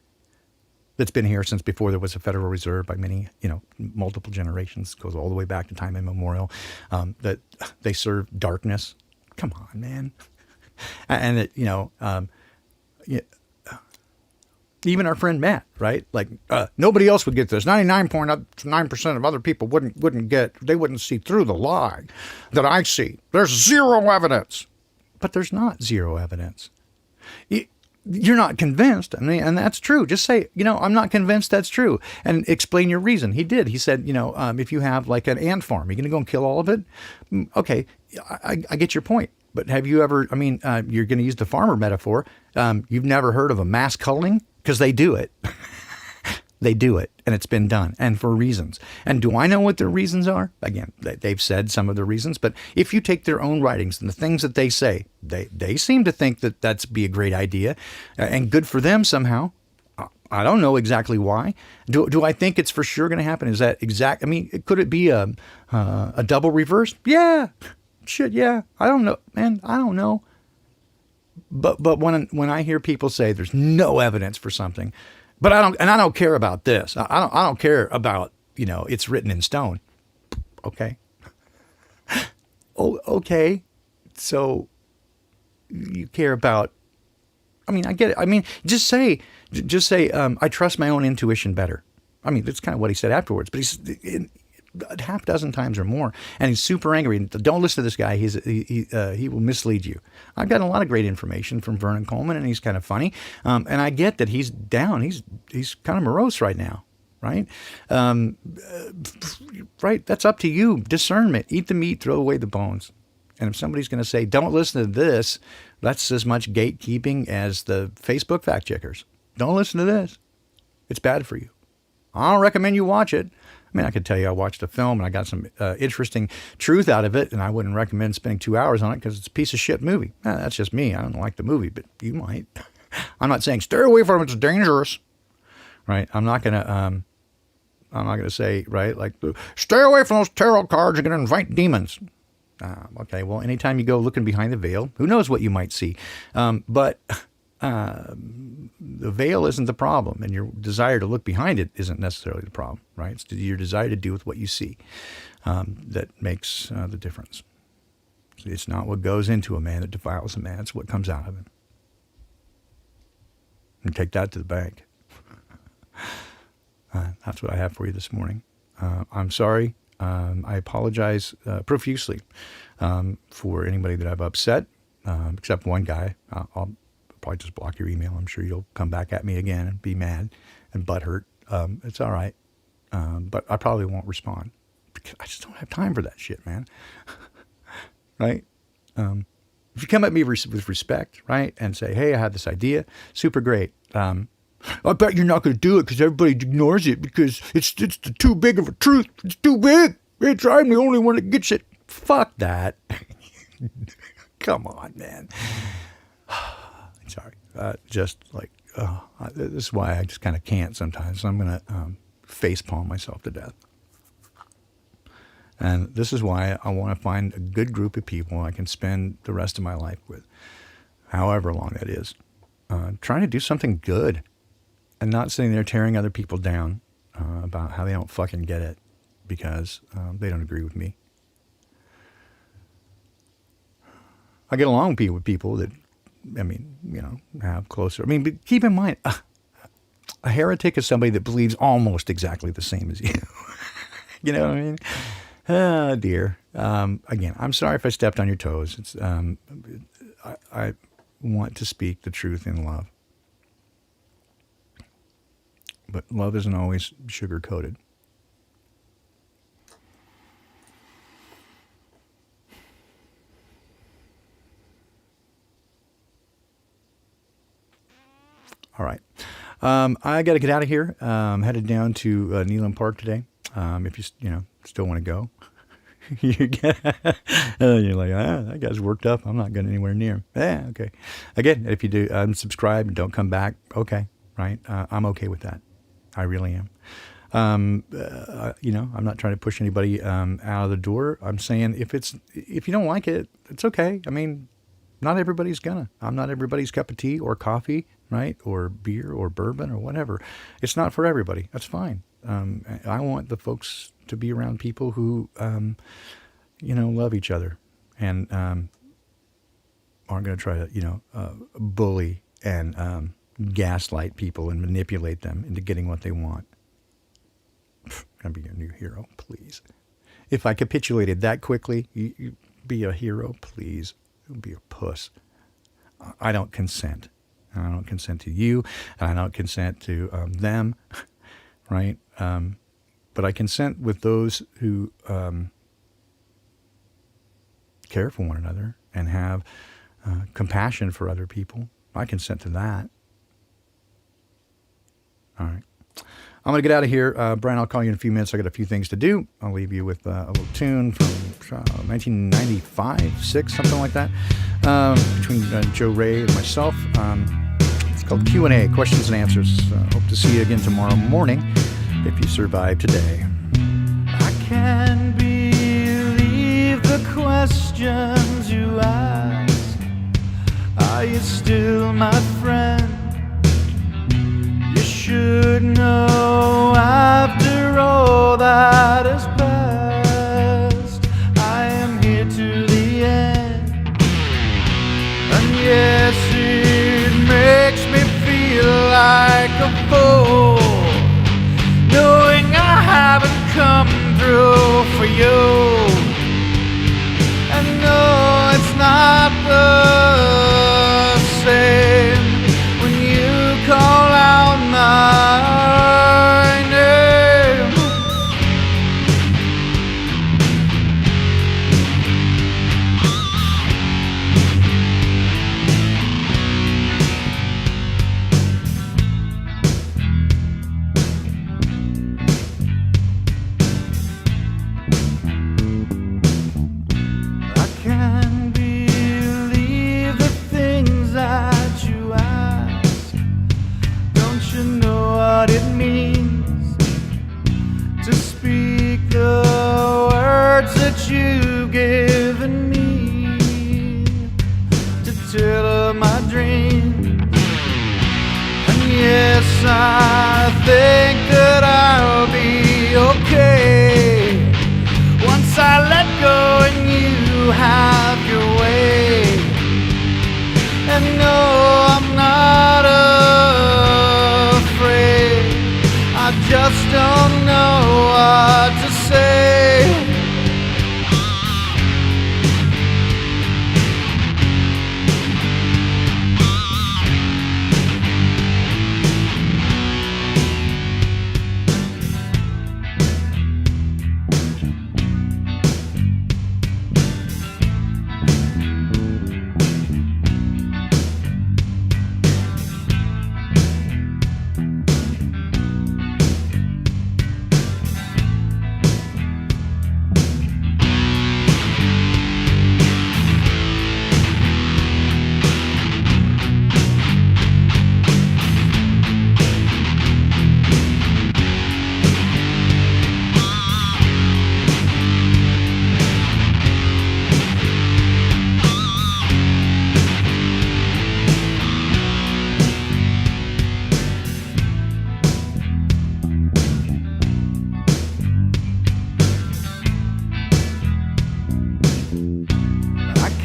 That's been here since before there was a Federal Reserve by many, multiple generations, goes all the way back to time immemorial, that they serve darkness. Come on, man. And it, even our friend Matt, right? Like, nobody else would get this. 99.9% of other people wouldn't see through the lie that I see. There's zero evidence. But there's not zero evidence. You're not convinced. I mean, and that's true. Just say, I'm not convinced that's true. And explain your reason. He did. He said, if you have like an ant farm, you're going to go and kill all of it? Okay, I get your point. But have you ever, you're going to use the farmer metaphor. You've never heard of a mass culling? Because they do it. They do it, and it's been done, and for reasons. And do I know what their reasons are? Again, they've said some of the reasons, but if you take their own writings and the things that they say, they seem to think that that's be a great idea and good for them somehow. I don't know exactly why. Do I think it's for sure going to happen? Is that exact? Could it be a double reverse? Yeah. Shit, yeah. I don't know, man. I don't know. But when I hear people say there's no evidence for something, but I don't care about this. I don't care about, it's written in stone. Okay. Oh, okay. So you care about, I get it. Just say, I trust my own intuition better. That's kind of what he said afterwards, but he's a half dozen times or more, and he's super angry. Don't listen to this guy. He will mislead you. I've gotten a lot of great information from Vernon Coleman, and he's kind of funny. And I get that he's down. He's kind of morose right now, right? Right. That's up to you. Discernment. Eat the meat, throw away the bones. And if somebody's going to say, don't listen to this, that's as much gatekeeping as the Facebook fact checkers. Don't listen to this. It's bad for you. I don't recommend you watch it. I could tell you I watched a film and I got some interesting truth out of it, and I wouldn't recommend spending 2 hours on it because it's a piece of shit movie. That's just me. I don't like the movie, but you might. I'm not saying stay away from it. It's dangerous, right? I'm not gonna say, right, like, stay away from those tarot cards. You're gonna invite demons. Okay, well, anytime you go looking behind the veil, who knows what you might see? But the veil isn't the problem, and your desire to look behind it isn't necessarily the problem, right? It's your desire to do with what you see that makes the difference. It's not what goes into a man that defiles a man. It's what comes out of him. And take that to the bank. That's what I have for you this morning. I'm sorry. I apologize profusely for anybody that I've upset, except one guy. I'll probably just block your email. I'm sure you'll come back at me again and be mad and butthurt. It's all right. But I probably won't respond because I just don't have time for that shit, man. Right? If you come at me with respect, right, and say, hey, I had this idea, super great. I bet you're not going to do it because everybody ignores it because it's too big of a truth. It's too big. I'm the only one that gets it. Fuck that. Come on, man. Sorry. Just like, this is why I just kind of can't sometimes. I'm going to face palm myself to death. And this is why I want to find a good group of people I can spend the rest of my life with, however long that is, trying to do something good and not sitting there tearing other people down about how they don't fucking get it because they don't agree with me. I get along with people that, have closer. But keep in mind, a heretic is somebody that believes almost exactly the same as you. You know what I mean? Oh, dear. Again, I'm sorry if I stepped on your toes. It's I want to speak the truth in love. But love isn't always sugar-coated. All right. I got to get out of here. I'm headed down to Neelam Park today. If you still want to go. You're like, that guy's worked up. I'm not going anywhere near him. Yeah, okay. Again, if you do unsubscribe and don't come back, okay, right? I'm okay with that. I really am. I'm not trying to push anybody out of the door. I'm saying if you don't like it, it's okay. I mean, not everybody's gonna. I'm not everybody's cup of tea or coffee, right? Or beer or bourbon or whatever. It's not for everybody. That's fine. I want the folks to be around people who, love each other and aren't going to try to, bully and gaslight people and manipulate them into getting what they want. Gonna be your new hero, please. If I capitulated that quickly, you be a hero, please. Be a puss. I don't consent. I don't consent to you, and I don't consent to them, right? But I consent with those who care for one another and have compassion for other people. I consent to that. All right. I'm going to get out of here. Brian, I'll call you in a few minutes. I got a few things to do. I'll leave you with a little tune from 1995, 6, something like that, between Joe Ray and myself. It's called Q&A, Questions and Answers. Hope to see you again tomorrow morning if you survive today. I can't believe the questions you ask. Are you still my friend? You should know after all that has passed, I am here to the end. And yes, it makes me feel like a fool, knowing I haven't come through for you. And no, it's not the same when you call out my name. I can't believe the things that you ask. Don't you know what it means to speak the words that you've given me, to tell of my dreams? And yes, I think that I'll be okay once I let go and you have your way. And no, I'm not afraid, I just don't know what to say.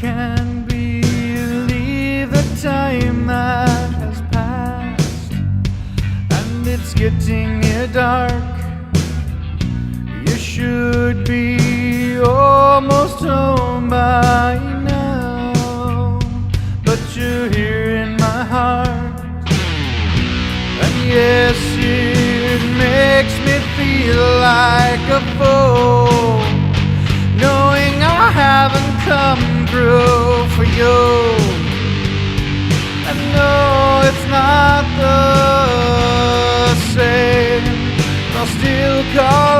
Can't believe the time that has passed, and it's getting near dark. You should be almost home by now, but you're here in my heart. And yes, it makes me feel like a fool, knowing I haven't come through for you. And no, it's not the same, I'll still call